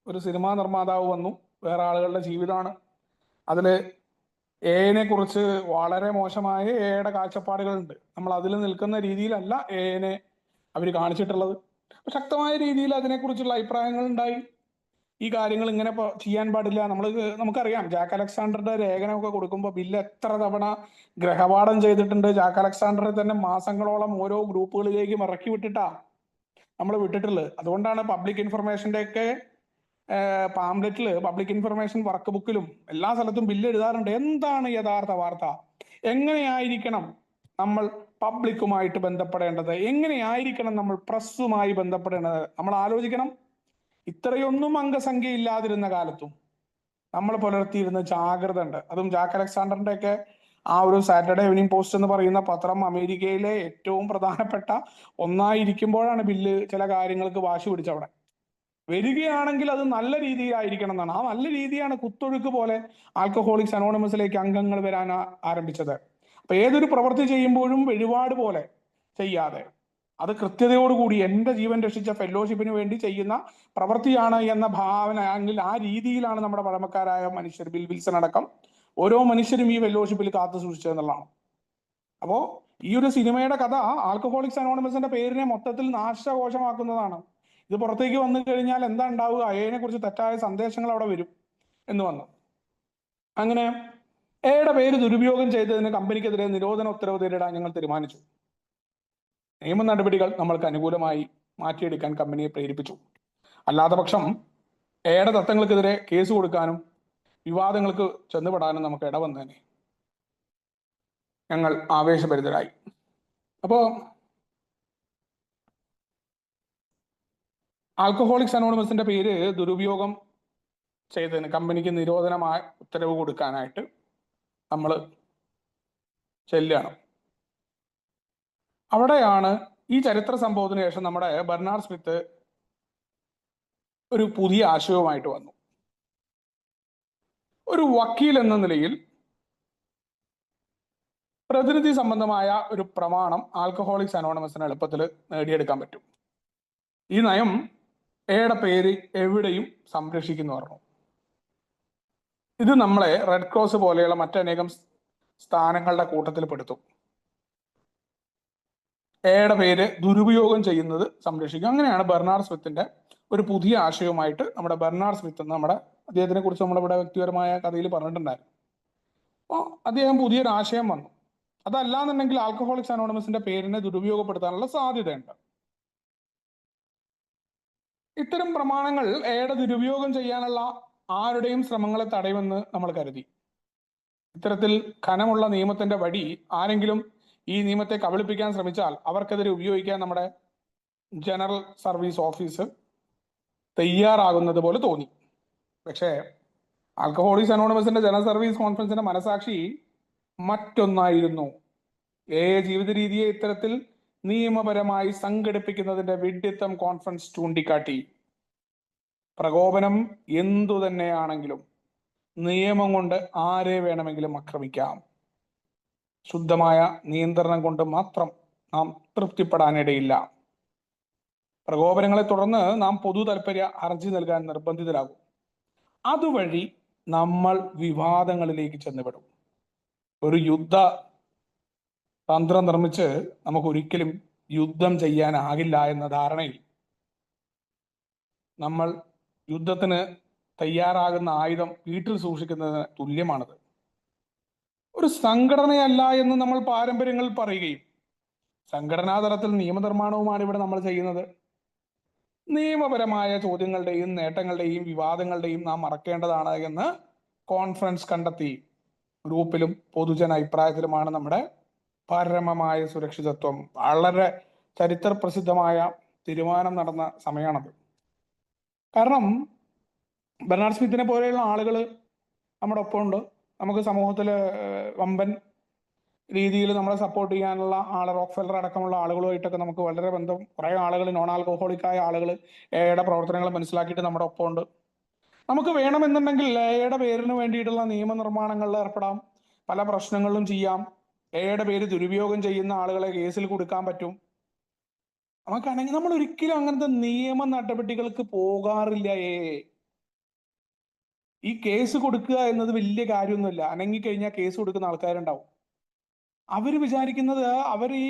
ഒരു സിനിമാ നിർമ്മാതാവ് വന്നു. വേറെ ആളുകളുടെ ജീവിതമാണ്. അതില് എനെ കുറിച്ച് വളരെ മോശമായ എയുടെ കാഴ്ചപ്പാടുകളുണ്ട്. നമ്മൾ അതിൽ നിൽക്കുന്ന രീതിയിലല്ല എനെ അവർ കാണിച്ചിട്ടുള്ളത്. ശക്തമായ രീതിയിൽ അതിനെക്കുറിച്ചുള്ള അഭിപ്രായങ്ങൾ ഉണ്ടായി. ഈ കാര്യങ്ങൾ ഇങ്ങനെ ചെയ്യാൻ പാടില്ല. നമുക്കറിയാം, ജാക്ക് അലക്സാണ്ടറുടെ ലേഖനമൊക്കെ കൊടുക്കുമ്പോൾ ബില്ല് എത്ര തവണ ഗ്രഹപാഠം ചെയ്തിട്ടുണ്ട്. ജാക്ക് അലക്സാണ്ടറെ തന്നെ മാസങ്ങളോളം ഓരോ ഗ്രൂപ്പുകളിലേക്ക് ഇറക്കി വിട്ടിട്ടാ നമ്മൾ വിട്ടിട്ടുള്ളത്. അതുകൊണ്ടാണ് പബ്ലിക് ഇൻഫർമേഷന്റെ ഒക്കെ പാംലെറ്റിൽ, പബ്ലിക് ഇൻഫർമേഷൻ വർക്ക് ബുക്കിലും എല്ലാ സ്ഥലത്തും ബില്ല് എഴുതാറുണ്ട്. എന്താണ് യഥാർത്ഥ വാർത്ത, എങ്ങനെയായിരിക്കണം നമ്മൾ പബ്ലിക്കുമായിട്ട് ബന്ധപ്പെടേണ്ടത്, എങ്ങനെയായിരിക്കണം നമ്മൾ പ്രസ്സുമായി ബന്ധപ്പെടേണ്ടത്. നമ്മൾ ആലോചിക്കണം. ഇത്രയൊന്നും അംഗസംഖ്യ ഇല്ലാതിരുന്ന കാലത്തും നമ്മൾ പുലർത്തിയിരുന്ന ജാഗ്രത ഉണ്ട്. അതും ജാക്ക് അലക്സാണ്ടറിന്റെ ഒക്കെ ആ ഒരു സാറ്റർഡേ ഈവനിങ് പോസ്റ്റ് എന്ന് പറയുന്ന പത്രം അമേരിക്കയിലെ ഏറ്റവും പ്രധാനപ്പെട്ട ഒന്നായിരിക്കുമ്പോഴാണ് ബില്ല് ചില കാര്യങ്ങൾക്ക് വാശി പിടിച്ചവിടെ വരികയാണെങ്കിൽ അത് നല്ല രീതിയിലായിരിക്കണം എന്നാണ്. ആ നല്ല രീതിയാണ് കുത്തൊഴുക്ക് പോലെ ആൽക്കഹോളിക്സ് അനോണിമസിലേക്ക് അംഗങ്ങൾ വരാൻ ആരംഭിച്ചത്. അപ്പൊ ഏതൊരു പ്രവൃത്തി ചെയ്യുമ്പോഴും വഴിപാട് പോലെ ചെയ്യാതെ അത് കൃത്യതയോടുകൂടി എൻ്റെ ജീവൻ രക്ഷിച്ച ഫെല്ലോഷിപ്പിന് വേണ്ടി ചെയ്യുന്ന പ്രവൃത്തിയാണ് എന്ന ഭാവന ആണെങ്കിൽ ആ രീതിയിലാണ് നമ്മുടെ പഴമക്കാരായ മനുഷ്യർ, ബിൽ വിൽസൺ അടക്കം ഓരോ മനുഷ്യരും ഈ ഫെല്ലോഷിപ്പിൽ കാത്തു സൂക്ഷിച്ചതെന്നുള്ളതാണ്. അപ്പോ ഈ ഒരു സിനിമയുടെ കഥ ആൽക്കഹോളിക്സ് അനോണിമസിന്റെ പേരിനെ മൊത്തത്തിൽ നാശകോശമാക്കുന്നതാണ്. ഇത് പുറത്തേക്ക് വന്നു കഴിഞ്ഞാൽ എന്താ ഉണ്ടാവുക, എയെ കുറിച്ച് തെറ്റായ സന്ദേശങ്ങൾ അവിടെ വരും എന്ന് വന്നു. അങ്ങനെ എയുടെ പേര് ദുരുപയോഗം ചെയ്തതിന് കമ്പനിക്കെതിരെ നിരോധന ഉത്തരവ് നേരിടാൻ ഞങ്ങൾ തീരുമാനിച്ചു. നിയമ നടപടികൾ നമ്മൾക്ക് അനുകൂലമായി മാറ്റിയെടുക്കാൻ കമ്പനിയെ പ്രേരിപ്പിച്ചു. അല്ലാത്ത പക്ഷം എയുടെ തത്വങ്ങൾക്കെതിരെ കേസ് കൊടുക്കാനും വിവാദങ്ങൾക്ക് ചെന്നുപെടാനും നമുക്ക് ഇടവന്നേനെ. ഞങ്ങൾ ആവേശഭരിതരായി. അപ്പോ ആൽക്കഹോളിക്സ് അനോണിമസിന്റെ പേര് ദുരുപയോഗം ചെയ്തതിന് കമ്പനിക്ക് നിരോധനമായ ഉത്തരവ് കൊടുക്കാനായിട്ട് നമ്മൾ ചെല്ലുകയാണ്. അവിടെയാണ് ഈ ചരിത്ര സംഭവത്തിന് ശേഷം നമ്മുടെ ബെർണാഡ് സ്മിത്ത് ഒരു പുതിയ ആശയവുമായിട്ട് വന്നു. ഒരു വക്കീൽ എന്ന നിലയിൽ പ്രതിനിധി സംബന്ധമായ ഒരു പ്രമാണം ആൽക്കഹോളിക്സ് അനോണിമസിന് എളുപ്പത്തിൽ നേടിയെടുക്കാൻ പറ്റും. ഈ നയം എയുടെ പേര് എവിടെയും സംരക്ഷിക്കുന്നു പറഞ്ഞു. ഇത് നമ്മളെ റെഡ് ക്രോസ് പോലെയുള്ള മറ്റനേകം സ്ഥാനങ്ങളുടെ കൂട്ടത്തിൽ പെടുത്തും. എയുടെ പേര് ദുരുപയോഗം ചെയ്യുന്നത് സംരക്ഷിക്കും. അങ്ങനെയാണ് ബെർണാഡ് സ്മിത്തിന്റെ ഒരു പുതിയ ആശയവുമായിട്ട് നമ്മുടെ ബെർണാഡ് സ്മിത്ത് നമ്മുടെ അദ്ദേഹത്തിനെ കുറിച്ച് നമ്മളിവിടെ വ്യക്തിപരമായ കഥയിൽ പറഞ്ഞിട്ടുണ്ടായിരുന്നു. അപ്പോൾ അദ്ദേഹം പുതിയൊരു ആശയം വന്നു. അതല്ലാന്നുണ്ടെങ്കിൽ ആൽക്കഹോളിക്സ് അനോണിമസിന്റെ പേരിനെ ദുരുപയോഗപ്പെടുത്താനുള്ള സാധ്യതയുണ്ട്. ഇത്തരം പ്രമാണങ്ങൾ എയുടെ ദുരുപയോഗം ചെയ്യാനുള്ള ആരുടെയും ശ്രമങ്ങളെ തടയുമെന്ന് നമ്മൾ കരുതി. ഇത്തരത്തിൽ കനമുള്ള നിയമത്തിന്റെ വടി ആരെങ്കിലും ഈ നിയമത്തെ കബളിപ്പിക്കാൻ ശ്രമിച്ചാൽ അവർക്കെതിരെ ഉപയോഗിക്കാൻ നമ്മുടെ ജനറൽ സർവീസ് ഓഫീസ് തയ്യാറാകുന്നത് പോലെ തോന്നി. പക്ഷേ ആൽക്കഹോളിക്സ് അനോണിമസിന്റെ ജനറൽ സർവീസ് കോൺഫറൻസിന്റെ മനസാക്ഷി മറ്റൊന്നായിരുന്നു. ജീവിത രീതിയെ ഇത്തരത്തിൽ നിയമപരമായി സംഘടിപ്പിക്കുന്നതിന്റെ വിഡ്ഢിത്തം കോൺഫറൻസ് ചൂണ്ടിക്കാട്ടി. പ്രകോപനം എന്തു തന്നെയാണെങ്കിലും നിയമം കൊണ്ട് ആരെ വേണമെങ്കിലും ആക്രമിക്കാം. ശുദ്ധമായ നിയന്ത്രണം കൊണ്ട് മാത്രം നാം തൃപ്തിപ്പെടാനിടയില്ല. പ്രകോപനങ്ങളെ തുടർന്ന് നാം പൊതു താൽപര്യ ഹർജി നൽകാൻ നിർബന്ധിതരാകും. അതുവഴി നമ്മൾ വിവാദങ്ങളിലേക്ക് ചെന്നുപെടും. ഒരു യുദ്ധ തന്ത്രം നിർമ്മിച്ച് നമുക്ക് ഒരിക്കലും യുദ്ധം ചെയ്യാനാകില്ല എന്ന ധാരണയിൽ നമ്മൾ യുദ്ധത്തിന് തയ്യാറാകുന്ന ആയുധം വീട്ടിൽ സൂക്ഷിക്കുന്നതിന് തുല്യമാണത്. ഒരു സംഘടനയല്ല എന്ന് നമ്മൾ പാരമ്പര്യങ്ങൾ പറയുകയും സംഘടനാ തലത്തിൽ നിയമനിർമ്മാണവുമാണ് ഇവിടെ നമ്മൾ ചെയ്യുന്നത്. നിയമപരമായ ചോദ്യങ്ങളുടെയും നേട്ടങ്ങളുടെയും വിവാദങ്ങളുടെയും നാം മറക്കേണ്ടതാണ് എന്ന് കോൺഫറൻസ് കണ്ടെത്തി. ഗ്രൂപ്പിലും പൊതുജന അഭിപ്രായത്തിലുമാണ് നമ്മുടെ പരമമായ സുരക്ഷിതത്വം. വളരെ ചരിത്ര പ്രസിദ്ധമായ തീരുമാനം നടന്ന സമയമാണത്. കാരണം ബെർണാഡ് സ്മിത്തിനെ പോലെയുള്ള ആളുകൾ നമ്മുടെ ഒപ്പമുണ്ട്. നമുക്ക് സമൂഹത്തിൽ വമ്പൻ രീതിയിൽ നമ്മളെ സപ്പോർട്ട് ചെയ്യാനുള്ള റോക്ക്ഫെല്ലർ അടക്കമുള്ള ആളുകളുമായിട്ടൊക്കെ നമുക്ക് വളരെ ബന്ധം. കുറേ ആളുകൾ നോൺ ആൽക്കഹോളിക്കായ ആളുകൾ എയുടെ പ്രവർത്തനങ്ങൾ മനസ്സിലാക്കിയിട്ട് നമ്മുടെ ഒപ്പമുണ്ട്. നമുക്ക് വേണമെന്നുണ്ടെങ്കിൽ എയുടെ പേരിന് വേണ്ടിയിട്ടുള്ള നിയമനിർമ്മാണങ്ങളിൽ ഏർപ്പെടാം, പല പ്രശ്നങ്ങളിലും ചെയ്യാം. എയുടെ പേര് ദുരുപയോഗം ചെയ്യുന്ന ആളുകളെ കേസിൽ കൊടുക്കാൻ പറ്റും. നമുക്കാണെങ്കിൽ നമ്മൾ ഒരിക്കലും അങ്ങനത്തെ നിയമ നടപടികൾക്ക് പോകാറില്ല. ഈ കേസ് കൊടുക്കുക എന്നത് വലിയ കാര്യമൊന്നുമില്ല. അനങ്ങിക്കഴിഞ്ഞാൽ കേസ് കൊടുക്കുന്ന ആൾക്കാരുണ്ടാവും. അവര് വിചാരിക്കുന്നത് ഈ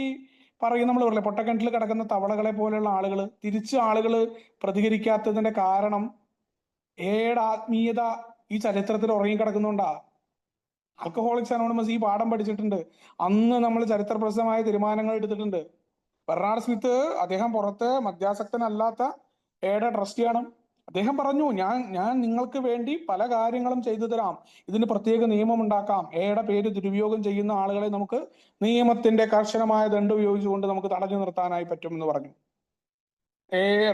പറയും, നമ്മൾ പറയില്ലേ പൊട്ടക്കിണറ്റിൽ കിടക്കുന്ന തവളകളെ പോലെയുള്ള ആളുകൾ. തിരിച്ച് ആളുകൾ പ്രതികരിക്കാത്തതിന്റെ കാരണം എയുടെ ആത്മീയത ഈ ചരിത്രത്തിൽ ഉറങ്ങിക്കിടക്കുന്നുണ്ടാ. ആൽക്കഹോളിക്സ് അനോണിമസ് ഈ പാഠം പഠിച്ചിട്ടുണ്ട്. അന്ന് നമ്മൾ ചരിത്ര പ്രസിദ്ധമായ തീരുമാനങ്ങൾ എടുത്തിട്ടുണ്ട്. ബെർണാഡ് സ്മിത്ത് അദ്ദേഹം പുറത്ത് മദ്യാസക്തനല്ലാത്ത എയുടെ ട്രസ്റ്റിയാണ്. അദ്ദേഹം പറഞ്ഞു, ഞാൻ നിങ്ങൾക്ക് വേണ്ടി പല കാര്യങ്ങളും ചെയ്തു തരാം, ഇതിന് പ്രത്യേക നിയമം ഉണ്ടാക്കാം, എയുടെ പേര് ദുരുപയോഗം ചെയ്യുന്ന ആളുകളെ നമുക്ക് നിയമത്തിന്റെ കർശനമായ ദണ്ഡ് ഉപയോഗിച്ചുകൊണ്ട് നമുക്ക് തടഞ്ഞു നിർത്താനായി പറ്റും എന്ന് പറഞ്ഞു.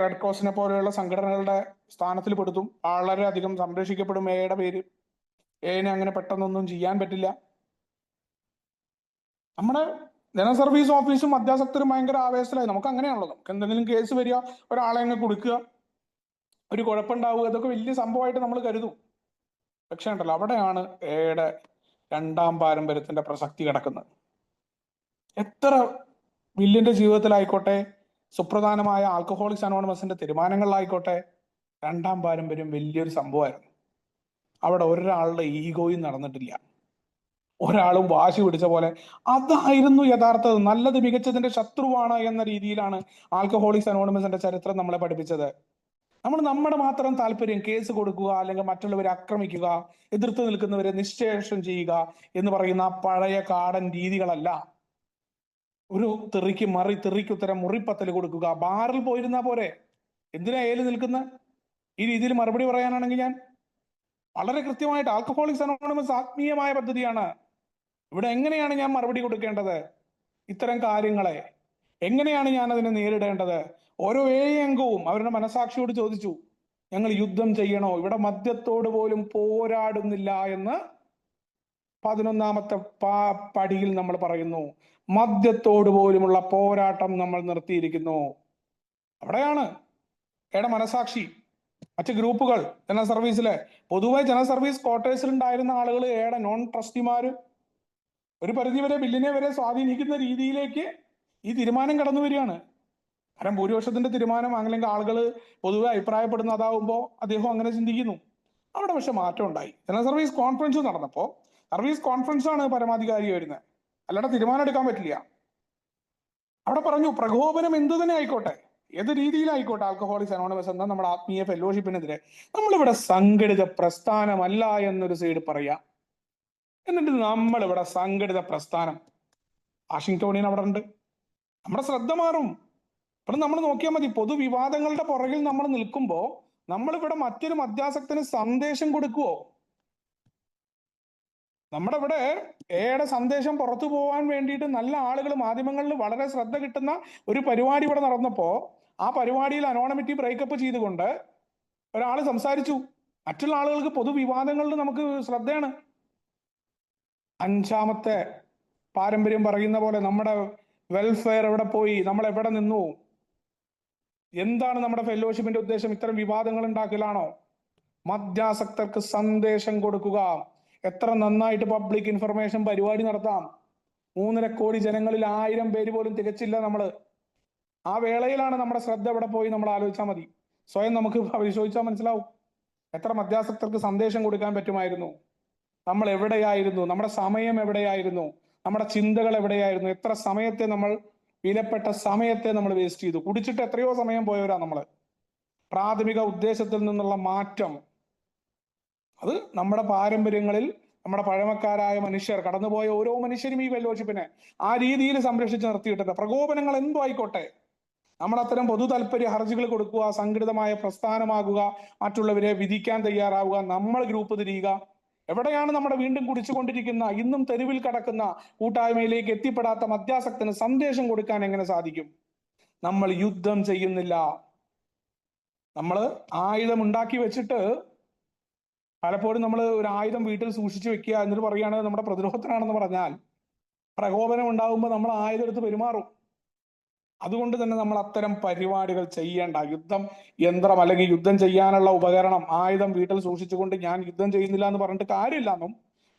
റെഡ് ക്രോസിനെ പോലെയുള്ള സംഘടനകളുടെ സ്ഥാനത്തിൽ പെടുത്തും. വളരെയധികം സംരക്ഷിക്കപ്പെടും എയുടെ പേര്. എനെ അങ്ങനെ പെട്ടെന്നൊന്നും ചെയ്യാൻ പറ്റില്ല. നമ്മുടെ ജനറൽ സർവീസ് ഓഫീസും മദ്യാസക്തരും ഭയങ്കര ആവേശത്തിലായി. നമുക്ക് അങ്ങനെയാണല്ലോ, നമുക്ക് എന്തെങ്കിലും കേസ് വരിക, ഒരാളെ അങ്ങ് കൊടുക്കുക, ഒരു കുഴപ്പമുണ്ടാവുക, ഇതൊക്കെ വലിയ സംഭവമായിട്ട് നമ്മൾ കരുതും. പക്ഷേ ഉണ്ടല്ലോ, അവിടെയാണ് എയുടെ രണ്ടാം പാരമ്പര്യത്തിന്റെ പ്രസക്തി കിടക്കുന്നത്. എത്ര വില്യന്റെ ജീവിതത്തിലായിക്കോട്ടെ, സുപ്രധാനമായ ആൽക്കഹോളിക്സ് അനോണിമസിന്റെ തീരുമാനങ്ങളിലായിക്കോട്ടെ, രണ്ടാം പാരമ്പര്യം വലിയൊരു സംഭവമായിരുന്നു. അവിടെ ഒരാളുടെ ഈഗോയും നടന്നിട്ടില്ല. ഒരാളും വാശി പിടിച്ച പോലെ. അതായിരുന്നു യഥാർത്ഥത്. നല്ലത് മികച്ചതിന്റെ ശത്രുവാണ് എന്ന രീതിയിലാണ് ആൽക്കഹോളിക്സ് അനോണിമസിന്റെ ചരിത്രം നമ്മളെ പഠിപ്പിച്ചത്. നമ്മൾ നമ്മുടെ മാത്രം താല്പര്യം, കേസ് കൊടുക്കുക, അല്ലെങ്കിൽ മറ്റുള്ളവരെ ആക്രമിക്കുക, എതിർത്ത് നിൽക്കുന്നവരെ നിശ്ശേഷം ചെയ്യുക എന്ന് പറയുന്ന ആ പഴയ കാടൻ രീതികളല്ല. ഒരു തെറിക്ക് ഉത്തരം മുറിപ്പത്തൽ കൊടുക്കുക, ബാറിൽ പോയിരുന്നാ പോരെ, എന്തിനാ ഏല് നിൽക്കുന്ന? ഈ രീതിയിൽ മറുപടി പറയാനാണെങ്കിൽ ഞാൻ വളരെ കൃത്യമായിട്ട്, ആൽക്കഹോളിക്സ് അനോണിമസ് ആത്മീയമായ പദ്ധതിയാണ്. ഇവിടെ എങ്ങനെയാണ് ഞാൻ മറുപടി കൊടുക്കേണ്ടത്? ഇത്തരം കാര്യങ്ങളെ എങ്ങനെയാണ് ഞാൻ അതിനെ നേരിടേണ്ടത്? ഓരോ അംഗവും അവരുടെ മനസാക്ഷിയോട് ചോദിച്ചു, ഞങ്ങൾ യുദ്ധം ചെയ്യണോ? ഇവിടെ മദ്യത്തോട് പോലും പോരാടുന്നില്ല എന്ന് 11ാമത്തെ പടിയിൽ നമ്മൾ പറയുന്നു. മദ്യത്തോട് പോലുമുള്ള പോരാട്ടം നമ്മൾ നിർത്തിയിരിക്കുന്നു. അവിടെയാണ് ഏടെ മനസാക്ഷി. മറ്റ് ഗ്രൂപ്പുകൾ ജനറൽ സർവീസിലെ, പൊതുവെ ജനറൽ സർവീസ് ക്വാർട്ടേഴ്സിൽ ഉണ്ടായിരുന്ന ആളുകൾ ഏടെ നോൺ ട്രസ്റ്റിമാര് ഒരു പരിധിവരെ ബില്ലിനെ വരെ സ്വാധീനിക്കുന്ന രീതിയിലേക്ക് ഈ തീരുമാനം കടന്നു വരികയാണ്. കാരണം ഭൂരിപക്ഷത്തിന്റെ തീരുമാനം, അല്ലെങ്കിൽ ആളുകൾ പൊതുവെ അഭിപ്രായപ്പെടുന്ന അതാവുമ്പോൾ അദ്ദേഹം അങ്ങനെ ചിന്തിക്കുന്നു. അവിടെ പക്ഷെ മാറ്റം ഉണ്ടായി. ജനറൽ സർവീസ് കോൺഫറൻസ് നടന്നപ്പോ, സർവീസ് കോൺഫറൻസ് ആണ് പരമാധികാരി വരുന്നത്, അല്ലാതെ തീരുമാനം എടുക്കാൻ പറ്റില്ല. അവിടെ പറഞ്ഞു, പ്രകോപനം എന്തു തന്നെ ആയിക്കോട്ടെ, ഏത് രീതിയിലായിക്കോട്ടെ, ആൽക്കഹോളിക്സ് അനോണിമസ് എന്ന നമ്മുടെ ആത്മീയ ഫെലോഷിപ്പിനെതിരെ നമ്മളിവിടെ സംഘടിത പ്രസ്ഥാനമല്ല എന്നൊരു സൈഡ് പറയാം. എന്നിട്ട് നമ്മളിവിടെ സംഘടിത പ്രസ്ഥാനം, വാഷിംഗ്ടോണിയൻ അവിടെ ഉണ്ട്. നമ്മുടെ ശ്രദ്ധ മാറും. ഇപ്പം നമ്മൾ നോക്കിയാൽ മതി, പൊതുവിവാദങ്ങളുടെ പുറകിൽ നമ്മൾ നിൽക്കുമ്പോൾ നമ്മളിവിടെ മറ്റൊരു മദ്യാസക്തന് സന്ദേശം കൊടുക്കുവോ? നമ്മുടെ ഇവിടെ ഏടെ സന്ദേശം പുറത്തു പോകാൻ വേണ്ടിയിട്ട് നല്ല ആളുകൾ, മാധ്യമങ്ങളിൽ വളരെ ശ്രദ്ധ കിട്ടുന്ന ഒരു പരിപാടി ഇവിടെ നടന്നപ്പോ, ആ പരിപാടിയിൽ അനോണമിറ്റി ബ്രേക്കപ്പ് ചെയ്തുകൊണ്ട് ഒരാൾ സംസാരിച്ചു. മറ്റുള്ള ആളുകൾക്ക് പൊതുവിവാദങ്ങളിൽ നമുക്ക് ശ്രദ്ധയാണ്. 5ാമത്തെ പാരമ്പര്യം പറയുന്ന പോലെ നമ്മുടെ വെൽഫെയർ എവിടെ പോയി? നമ്മൾ എവിടെ നിന്നു? എന്താണ് നമ്മുടെ ഫെലോഷിപ്പിന്റെ ഉദ്ദേശം? ഇത്തരം വിവാദങ്ങൾ ഉണ്ടാക്കലാണോ? മദ്യാസക്തർക്ക് സന്ദേശം കൊടുക്കുക. എത്ര നന്നായിട്ട് പബ്ലിക് ഇൻഫർമേഷൻ പരിപാടി നടത്താം. 3.5 കോടി ജനങ്ങളിൽ 1000 പേര് പോലും തികച്ചില്ല നമ്മള്. ആ വേളയിലാണ് നമ്മുടെ ശ്രദ്ധ എവിടെ പോയി നമ്മൾ ആലോചിച്ചാൽ മതി. സ്വയം നമുക്ക് പരിശോധിച്ചാൽ മനസ്സിലാവും എത്ര മദ്യാസക്തർക്ക് സന്ദേശം കൊടുക്കാൻ പറ്റുമായിരുന്നു. നമ്മൾ എവിടെയായിരുന്നു? നമ്മുടെ സമയം എവിടെയായിരുന്നു? നമ്മുടെ ചിന്തകൾ എവിടെയായിരുന്നു? എത്ര സമയത്തെ നമ്മൾ, വിലപ്പെട്ട സമയത്തെ നമ്മൾ വേസ്റ്റ് ചെയ്തു. കുടിച്ചിട്ട് എത്രയോ സമയം പോയവരാ നമ്മള്. പ്രാഥമിക ഉദ്ദേശത്തിൽ നിന്നുള്ള മാറ്റം, അത് നമ്മുടെ പാരമ്പര്യങ്ങളിൽ നമ്മുടെ പഴമക്കാരായ മനുഷ്യർ, കടന്നുപോയ ഓരോ മനുഷ്യരും ഈ ഫെലോഷിപ്പിനെ ആ രീതിയിൽ സംരക്ഷിച്ച് നിർത്തിയിട്ടുണ്ട്. പ്രകോപനങ്ങൾ എന്തോ ആയിക്കോട്ടെ, നമ്മൾ അത്തരം പൊതു താല്പര്യ ഹർജികൾ കൊടുക്കുക, സംഘടിതമായ പ്രസ്ഥാനമാകുക, മറ്റുള്ളവരെ വിധിക്കാൻ തയ്യാറാവുക, നമ്മൾ ഗ്രൂപ്പ് തിരിയുക. എവിടെയാണ് നമ്മുടെ വീണ്ടും കുടിച്ചുകൊണ്ടിരിക്കുന്ന, ഇന്നും തെരുവിൽ കടക്കുന്ന, കൂട്ടായ്മയിലേക്ക് എത്തിപ്പെടാത്ത മദ്യാസക്തന് സന്ദേശം കൊടുക്കാൻ എങ്ങനെ സാധിക്കും? നമ്മൾ യുദ്ധം ചെയ്യുന്നില്ല. നമ്മൾ ആയുധം ഉണ്ടാക്കി വെച്ചിട്ട്, പലപ്പോഴും നമ്മൾ ഒരു ആയുധം വീട്ടിൽ സൂക്ഷിച്ചു വെക്കുക എന്നിട്ട് പറയുകയാണ് നമ്മുടെ പ്രതിരോധത്തിനാണെന്ന് പറഞ്ഞാൽ, പ്രകോപനം ഉണ്ടാകുമ്പോൾ നമ്മൾ ആയുധം എടുത്ത് പെരുമാറും. അതുകൊണ്ട് തന്നെ നമ്മൾ അത്തരം പരിപാടികൾ ചെയ്യേണ്ട. യുദ്ധം യന്ത്രം അല്ലെങ്കിൽ യുദ്ധം ചെയ്യാനുള്ള ഉപകരണം, ആയുധം വീട്ടിൽ സൂക്ഷിച്ചുകൊണ്ട് ഞാൻ യുദ്ധം ചെയ്യുന്നില്ല എന്ന് പറഞ്ഞിട്ട് കാര്യമില്ല എന്നും,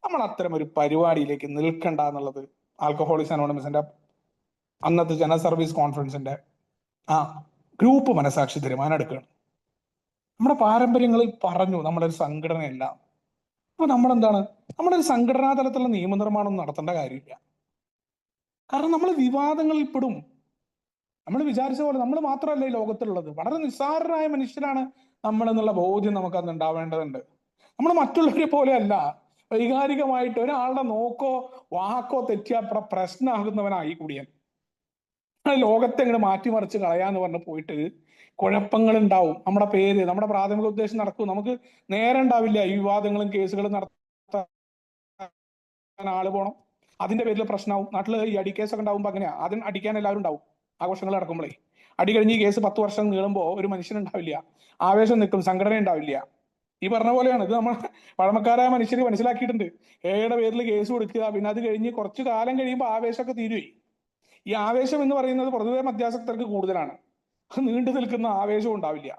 നമ്മൾ അത്തരം ഒരു പരിപാടിയിലേക്ക് നിൽക്കണ്ട എന്നുള്ളത് ആൽക്കഹോളിക്സ് അനോണിമസിന്റെ അന്നത്തെ ജനറൽ സർവീസ് കോൺഫറൻസിന്റെ ഗ്രൂപ്പ് മനസാക്ഷി തീരുമാനം എടുക്കുകയാണ്. നമ്മുടെ പാരമ്പര്യങ്ങളിൽ പറഞ്ഞു നമ്മളൊരു സംഘടനയല്ല. അപ്പൊ നമ്മളെന്താണ്? നമ്മളൊരു സംഘടനാ തലത്തിലുള്ള നിയമനിർമ്മാണം നടത്തേണ്ട കാര്യമില്ല. കാരണം നമ്മൾ വിവാദങ്ങളിൽ പെടും. നമ്മൾ വിചാരിച്ച പോലെ നമ്മൾ മാത്രമല്ല ഈ ലോകത്തിലുള്ളത്. വളരെ നിസ്സാരരായ മനുഷ്യരാണ് നമ്മൾ എന്നുള്ള ബോധ്യം നമുക്ക് അന്ന് ഉണ്ടാവേണ്ടതുണ്ട്. നമ്മൾ മറ്റുള്ളവരെ പോലെയല്ല. വൈകാരികമായിട്ട് ഒരാളുടെ നോക്കോ വാക്കോ തെറ്റിയാൽ പ്രശ്നമാകുന്നവനായി കുടിയൻ. ലോകത്തെ ഇങ്ങനെ മാറ്റിമറിച്ച് കളയാന്ന് പറഞ്ഞ് പോയിട്ട് കുഴപ്പങ്ങൾ ഉണ്ടാവും. നമ്മുടെ പേര്, നമ്മുടെ പ്രാഥമിക ഉദ്ദേശം നടക്കും. നമുക്ക് നേരെ ഉണ്ടാവില്ല ഈ വിവാദങ്ങളും കേസുകളും നടത്താൻ. ആള് പോണം, അതിന്റെ പേരിൽ പ്രശ്നമാവും. നാട്ടിൽ ഈ അടിക്കേസൊക്കെ ഉണ്ടാവുമ്പോ അങ്ങനെയാ, ആദ്യം അടിക്കാൻ എല്ലാവരും ഉണ്ടാവും. ആഘോഷങ്ങൾ നടക്കുമ്പോഴേ അടി കഴിഞ്ഞ് ഈ കേസ് 10 വർഷം നീളുമ്പോൾ ഒരു മനുഷ്യനുണ്ടാവില്ല, ആവേശം നിൽക്കും, സംഘടന ഉണ്ടാവില്ല. ഈ പറഞ്ഞ പോലെയാണ് ഇത്. നമ്മൾ പഴമക്കാരായ മനുഷ്യർ മനസ്സിലാക്കിയിട്ടുണ്ട്. ഏയുടെ പേരിൽ കേസ് കൊടുക്കുക, പിന്നെ അത് കഴിഞ്ഞ് കുറച്ചു കാലം കഴിയുമ്പോൾ ആവേശമൊക്കെ തീരുവേ. ഈ ആവേശം എന്ന് പറയുന്നത് പൊതുവെ മദ്യാസക്തർക്ക് കൂടുതലാണ്. നീണ്ടു നിൽക്കുന്ന ആവേശവും ഉണ്ടാവില്ല.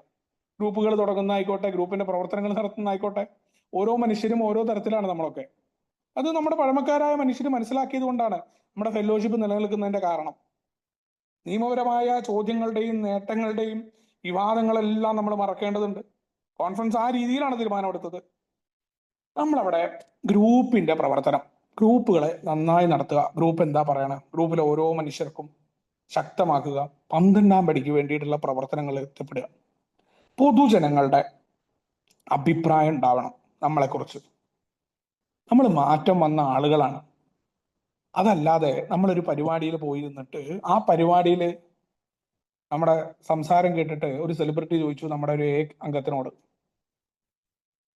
ഗ്രൂപ്പുകൾ തുടങ്ങുന്ന ആയിക്കോട്ടെ, ഗ്രൂപ്പിന്റെ പ്രവർത്തനങ്ങൾ നടത്തുന്ന ആയിക്കോട്ടെ, ഓരോ മനുഷ്യരും ഓരോ തരത്തിലാണ് നമ്മളൊക്കെ. അത് നമ്മുടെ പഴമക്കാരായ മനുഷ്യർ മനസ്സിലാക്കിയത് കൊണ്ടാണ് നമ്മുടെ ഫെലോഷിപ്പ് നിലനിൽക്കുന്നതിന്റെ കാരണം. നിയമപരമായ ചോദ്യങ്ങളുടെയും നേട്ടങ്ങളുടെയും വിവാദങ്ങളെല്ലാം നമ്മൾ മറക്കേണ്ടതുണ്ട്. കോൺഫറൻസ് ആ രീതിയിലാണ് തീരുമാനമെടുത്തത്. നമ്മളവിടെ ഗ്രൂപ്പിന്റെ പ്രവർത്തനം, ഗ്രൂപ്പുകളെ നന്നായി നടത്തുക. ഗ്രൂപ്പ് എന്താ പറയണ, ഗ്രൂപ്പിലെ ഓരോ മനുഷ്യർക്കും ശക്തമാക്കുക. 12ാം പടിക്ക് വേണ്ടിയിട്ടുള്ള പ്രവർത്തനങ്ങളിൽ എത്തിപ്പെടുക. പൊതുജനങ്ങളുടെ അഭിപ്രായം ഉണ്ടാവണം നമ്മളെക്കുറിച്ച്. നമ്മൾ മാറ്റം വന്ന ആളുകളാണ്. അതല്ലാതെ നമ്മളൊരു പരിപാടിയിൽ പോയി നിന്നിട്ട് ആ പരിപാടിയിൽ നമ്മുടെ സംസാരം കേട്ടിട്ട് ഒരു സെലിബ്രിറ്റി ചോദിച്ചു നമ്മുടെ ഒരു അംഗത്തിനോട്,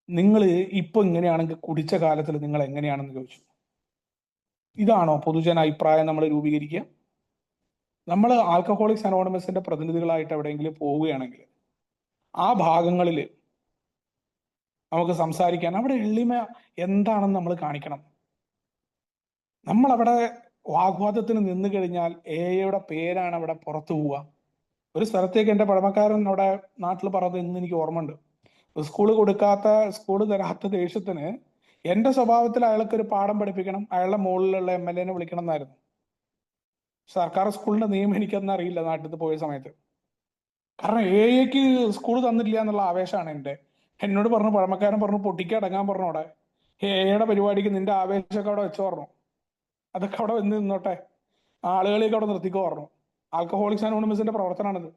നിങ്ങൾ ഇപ്പൊ ഇങ്ങനെയാണെങ്കിൽ കുടിച്ച കാലത്തിൽ നിങ്ങൾ എങ്ങനെയാണെന്ന് ചോദിച്ചു. ഇതാണോ പൊതുജന അഭിപ്രായം നമ്മൾ രൂപീകരിക്കുക? നമ്മൾ ആൽക്കഹോളിക്സ് അനോണിമസിന്റെ പ്രതിനിധികളായിട്ട് എവിടെയെങ്കിലും പോവുകയാണെങ്കിൽ ആ ഭാഗങ്ങളിൽ നമുക്ക് സംസാരിക്കാൻ അവിടെ എളിമ എന്താണെന്ന് നമ്മൾ കാണിക്കണം. നമ്മൾ അവിടെ വാഗ്വാദത്തിന് നിന്ന് കഴിഞ്ഞാൽ എയുടെ പേരാണ് അവിടെ പുറത്തു പോവുക. ഒരു സ്ഥലത്തേക്ക് എൻ്റെ പഴമക്കാരൻ അവിടെ നാട്ടിൽ പറഞ്ഞത് ഇന്ന് എനിക്ക് ഓർമ്മയുണ്ട്. സ്കൂള് തരാത്ത ദേഷ്യത്തിന് എൻ്റെ സ്വഭാവത്തിൽ അയാൾക്ക് ഒരു പാഠം പഠിപ്പിക്കണം, അയാളുടെ മുകളിലുള്ള MLA വിളിക്കണം എന്നായിരുന്നു. സർക്കാർ സ്കൂളിന്റെ നിയമം എനിക്കൊന്നും അറിയില്ല നാട്ടിൽ പോയ സമയത്ത്. കാരണം എക്ക് സ്കൂൾ തന്നില്ല എന്നുള്ള ആവേശമാണ് എന്നോട് പറഞ്ഞു, പഴമക്കാരൻ പറഞ്ഞു പൊട്ടിക്കടങ്ങാൻ പറഞ്ഞു. അവിടെ എയുടെ പരിപാടിക്ക് നിന്റെ ആവേശമൊക്കെ അവിടെ വെച്ചു പറഞ്ഞു. അതൊക്കെ അവിടെ വന്ന് നിന്നോട്ടെ, ആളുകളെയൊക്കെ അവിടെ നിർത്തിക്കോ പറഞ്ഞു. ആൽക്കഹോളിക്സ് അനോണിമസിന്റെ പ്രവർത്തനമാണിത്.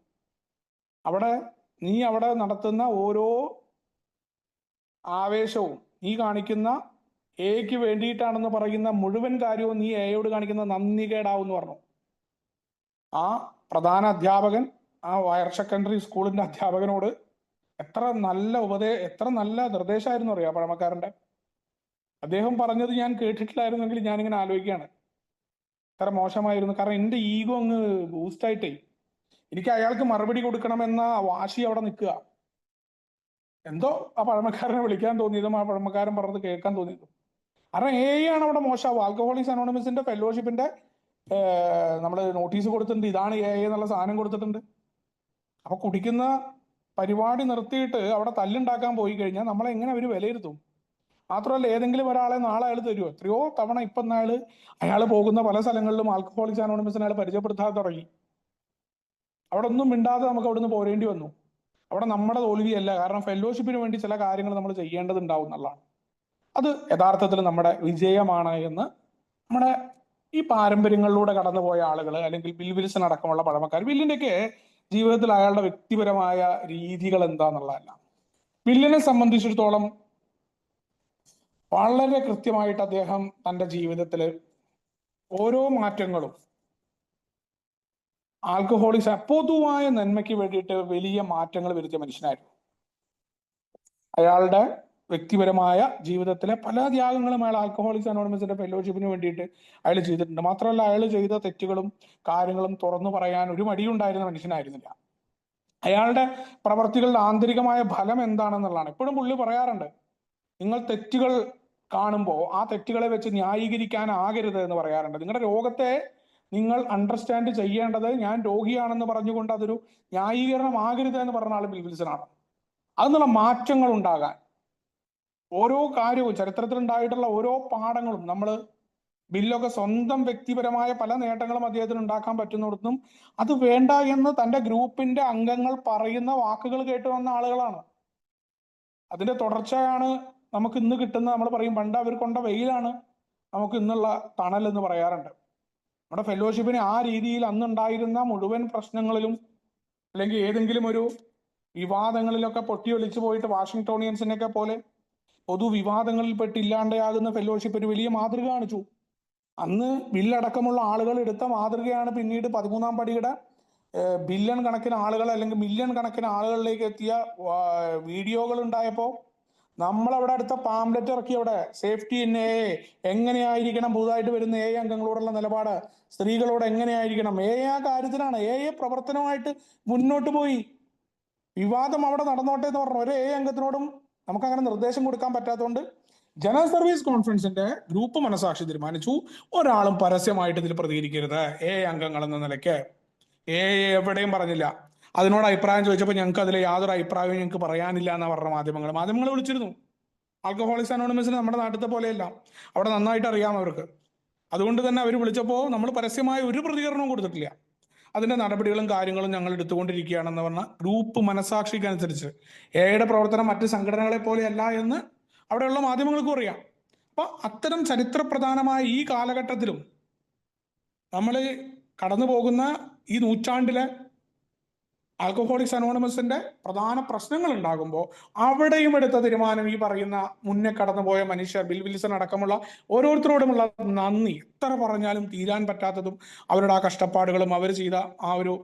നീ അവിടെ നടത്തുന്ന ഓരോ ആവേശവും, നീ കാണിക്കുന്ന എക്ക് വേണ്ടിയിട്ടാണെന്ന് പറയുന്ന മുഴുവൻ കാര്യവും നീ എയോട് കാണിക്കുന്ന നന്ദി കേടാവെന്ന് പറഞ്ഞു. ആ പ്രധാന അധ്യാപകൻ ആ ഹയർ സെക്കൻഡറി സ്കൂളിന്റെ അധ്യാപകനോട് എത്ര നല്ല നിർദ്ദേശമായിരുന്നു അറിയാം പഴമക്കാരന്റെ. അദ്ദേഹം പറഞ്ഞത് ഞാൻ കേട്ടിട്ടില്ലായിരുന്നെങ്കിൽ ഞാനിങ്ങനെ ആലോചിക്കുകയാണ്, എത്ര മോശമായിരുന്നു. കാരണം എൻ്റെ ഈഗോ അങ്ങ് ബൂസ്റ്റായിട്ടേ എനിക്ക് അയാൾക്ക് മറുപടി കൊടുക്കണമെന്ന വാശി അവിടെ നിൽക്കുക. എന്തോ ആ പഴമക്കാരനെ വിളിക്കാൻ തോന്നിയതും ആ പഴമക്കാരൻ പറഞ്ഞത് കേൾക്കാൻ തോന്നിയതും. കാരണം ആണ് അവിടെ മോശമാവും. ആൽക്കഹോളിക്സ് അനോണിമസിന്റെ ഫെലോഷിപ്പിന്റെ നമ്മൾ നോട്ടീസ് കൊടുത്തിട്ടുണ്ട്, ഇതാണ് എന്നുള്ള സാധനം കൊടുത്തിട്ടുണ്ട്. അപ്പൊ കുടിക്കുന്ന പരിപാടി നിർത്തിയിട്ട് അവിടെ തല്ലുണ്ടാക്കാൻ പോയി കഴിഞ്ഞാൽ നമ്മളെ എങ്ങനെ അവർ വിലയിരുത്തും? മാത്രമല്ല, ഏതെങ്കിലും ഒരാളെ നാളെ അയാൾ തരുമോ? എത്രയോ തവണ ഇപ്പം അയാൾ പോകുന്ന പല സ്ഥലങ്ങളിലും ആൽക്കഹോളിക്സ് അനോണിമസിനെ അയാൾ പരിചയപ്പെടുത്താൻ തുടങ്ങി. അവിടെ ഒന്നും മിണ്ടാതെ നമുക്ക് അവിടുന്ന് പോരേണ്ടി വന്നു. അവിടെ നമ്മുടെ തോൽവിയല്ല, കാരണം ഫെലോഷിപ്പിന് വേണ്ടി ചില കാര്യങ്ങൾ നമ്മൾ ചെയ്യേണ്ടതുണ്ടാവും എന്നുള്ളതാണ്. അത് യഥാർത്ഥത്തിൽ നമ്മുടെ വിജയമാണ് എന്ന് നമ്മുടെ ഈ പാരമ്പര്യങ്ങളിലൂടെ കടന്നുപോയ ആളുകൾ, അല്ലെങ്കിൽ ബിൽ വിൽസൺ അടക്കമുള്ള പഴമക്കാർ. ബില്ലിന്റെയൊക്കെ ജീവിതത്തിൽ അയാളുടെ വ്യക്തിപരമായ രീതികൾ എന്താന്നുള്ളതല്ല. ബില്ലിനെ സംബന്ധിച്ചിടത്തോളം വളരെ കൃത്യമായിട്ട് അദ്ദേഹം തൻ്റെ ജീവിതത്തിൽ ഓരോ മാറ്റങ്ങളും ആൽക്കഹോളിക്സ് പൊതുവായ നന്മയ്ക്ക് വേണ്ടിയിട്ട് വലിയ മാറ്റങ്ങൾ വരുത്തിയ മനുഷ്യനായിരുന്നു. അയാളുടെ വ്യക്തിപരമായ ജീവിതത്തിലെ പല ത്യാഗങ്ങളും അയാൾ ആൽക്കഹോളിക്സ് അനോണിമസിന്റെ ഫെലോഷിപ്പിന് വേണ്ടിയിട്ട് അയാൾ ചെയ്തിട്ടുണ്ട്. മാത്രമല്ല, അയാൾ ചെയ്ത തെറ്റുകളും കാര്യങ്ങളും തുറന്നു പറയാൻ ഒരു മടിയുണ്ടായിരുന്ന മനുഷ്യനായിരുന്നില്ല. അയാളുടെ പ്രവർത്തികളുടെ ആന്തരികമായ ഫലം എന്താണെന്നുള്ളതാണ് എപ്പോഴും പുള്ളി പറയാറുണ്ട്. നിങ്ങൾ തെറ്റുകൾ കാണുമ്പോൾ ആ തെറ്റുകളെ വെച്ച് ന്യായീകരിക്കാനാകരുത് എന്ന് പറയാറുണ്ട്. നിങ്ങളുടെ രോഗത്തെ നിങ്ങൾ അണ്ടർസ്റ്റാൻഡ് ചെയ്യേണ്ടത് ഞാൻ രോഗിയാണെന്ന് പറഞ്ഞുകൊണ്ട് അതൊരു ന്യായീകരണമാകരുത് എന്ന് പറഞ്ഞ ആൾ ബിൽ വിൽസനാണ്. അതിനുള്ള മാറ്റങ്ങൾ ഉണ്ടാകാൻ ഓരോ കാര്യവും ചരിത്രത്തിൽ ഉണ്ടായിട്ടുള്ള ഓരോ പാഠങ്ങളും ബില്ലൊക്കെ സ്വന്തം വ്യക്തിപരമായ പല നേട്ടങ്ങളും അദ്ദേഹത്തിന് ഉണ്ടാക്കാൻ പറ്റുന്നിടത്തും അത് വേണ്ട എന്ന് തന്റെ ഗ്രൂപ്പിന്റെ അംഗങ്ങൾ പറയുന്ന വാക്കുകൾ കേട്ട് വന്ന ആളുകളാണ്. അതിന്റെ തുടർച്ചയാണ് നമുക്ക് ഇന്ന് കിട്ടുന്ന, നമ്മൾ പറയും പണ്ട് അവർ കൊണ്ട വെയിലാണ് നമുക്ക് ഇന്നുള്ള തണൽ എന്ന് പറയാറുണ്ട്. നമ്മുടെ ഫെലോഷിപ്പിന് ആ രീതിയിൽ അന്നുണ്ടായിരുന്ന മുഴുവൻ പ്രശ്നങ്ങളിലും അല്ലെങ്കിൽ ഏതെങ്കിലും ഒരു വിവാദങ്ങളിലൊക്കെ പൊട്ടിയൊലിച്ചു പോയിട്ട് വാഷിംഗ്ടോണിയൻസിനെയൊക്കെ പോലെ പൊതുവിവാദങ്ങളിൽ പെട്ടില്ലാണ്ടാകുന്ന ഫെലോഷിപ്പ് ഒരു വലിയ മാതൃക കാണിച്ചു. അന്ന് ബില്ലടക്കമുള്ള ആളുകൾ എടുത്ത മാതൃകയാണ് പിന്നീട് 13ാം പടിയുടെ ബില്യൺ കണക്കിന് ആളുകൾ അല്ലെങ്കിൽ മില്യൺ കണക്കിന് ആളുകളിലേക്ക് എത്തിയ വീഡിയോകൾ ഉണ്ടായപ്പോൾ നമ്മളവിടെ അടുത്ത പാംലെറ്റ് ഇറക്കി. അവിടെ സേഫ്റ്റി ഇൻ എങ്ങനെയായിരിക്കണം പുതുതായിട്ട് വരുന്ന അംഗങ്ങളോടുള്ള നിലപാട്, സ്ത്രീകളോട് എങ്ങനെയായിരിക്കണം ആ കാര്യത്തിലാണ് പ്രവർത്തനമായിട്ട് മുന്നോട്ട് പോയി. വിവാദം അവിടെ നടന്നോട്ടെ എന്ന് പറഞ്ഞു. ഒരു അംഗത്തിനോടും നമുക്ക് അങ്ങനെ നിർദ്ദേശം കൊടുക്കാൻ പറ്റാത്തതുകൊണ്ട് ജനറൽ സർവീസ് കോൺഫറൻസിന്റെ ഗ്രൂപ്പ് മനസാക്ഷി തീരുമാനിച്ചു, ഒരാളും പരസ്യമായിട്ട് ഇതിൽ പ്രതികരിക്കരുത്. അംഗങ്ങൾ എന്ന നിലയ്ക്ക് എവിടെയും പറഞ്ഞില്ല. അതിനോട് അഭിപ്രായം ചോദിച്ചപ്പോൾ ഞങ്ങൾക്ക് അതിൽ യാതൊരു അഭിപ്രായവും ഞങ്ങൾക്ക് പറയാനില്ല എന്നാ പറഞ്ഞ മാധ്യമങ്ങൾ വിളിച്ചിരുന്നു. ആൽക്കഹോളിക്സ് അനോണിമസിന് നമ്മുടെ നാട്ടിലത്തെ പോലെയല്ല, അവിടെ നന്നായിട്ട് അറിയാം അവർക്ക്. അതുകൊണ്ട് തന്നെ അവർ വിളിച്ചപ്പോൾ നമ്മൾ പരസ്യമായ ഒരു പ്രതികരണവും കൊടുത്തിട്ടില്ല. അതിന്റെ നടപടികളും കാര്യങ്ങളും ഞങ്ങൾ എടുത്തുകൊണ്ടിരിക്കുകയാണെന്ന് പറഞ്ഞ ഗ്രൂപ്പ് മനസാക്ഷിക്കനുസരിച്ച് പ്രവർത്തനം മറ്റ് സംഘടനകളെ പോലെയല്ല എന്ന് അവിടെയുള്ള മാധ്യമങ്ങൾക്കും അറിയാം. അപ്പൊ അത്തരം ചരിത്രപ്രധാനമായ ഈ കാലഘട്ടത്തിലും നമ്മൾ കടന്നു പോകുന്ന ഈ നൂറ്റാണ്ടിലെ ആൽക്കഹോളിക്സ് അനോണിമസിന്റെ പ്രധാന പ്രശ്നങ്ങൾ ഉണ്ടാകുമ്പോൾ അവിടെയും എടുത്ത തീരുമാനം ഈ പറയുന്ന മുന്നേ കടന്നുപോയ മനുഷ്യർ, ബിൽ വിൽസൺ അടക്കമുള്ള ഓരോരുത്തരോടുമുള്ള നന്ദി എത്ര പറഞ്ഞാലും തീരാൻ പറ്റാത്തതും അവരുടെ ആ കഷ്ടപ്പാടുകളും അവർ ചെയ്ത ആ ഒരു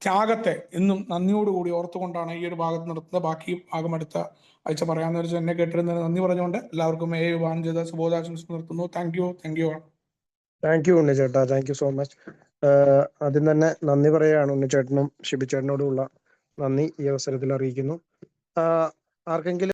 ത്യാഗത്തെ എന്നും നന്ദിയോടുകൂടി ഓർത്തുകൊണ്ടാണ് ഈ ഒരു ഭാഗത്ത് നിർത്തുന്നത്. ബാക്കി ഭാഗം അടുത്ത ആഴ്ച പറയാമെന്ന് വെച്ചാൽ എന്നെ കേട്ടിരുന്നതിന് നന്ദി പറഞ്ഞുകൊണ്ട് എല്ലാവർക്കും വിഭാവനം ചെയ്ത സുബോധാശംസ നിർത്തുന്നു. Thank you. താങ്ക് യു ഉണ്ണിച്ചേട്ടാ, താങ്ക് യു സോ മച്ച്. ആദ്യം തന്നെ നന്ദി പറയുകയാണ് ഉണ്ണിച്ചേട്ടനും ഷിബിച്ചേട്ടനോടുമുള്ള നന്ദി ഈ അവസരത്തിൽ അറിയിക്കുന്നു. ആർക്കെങ്കിലും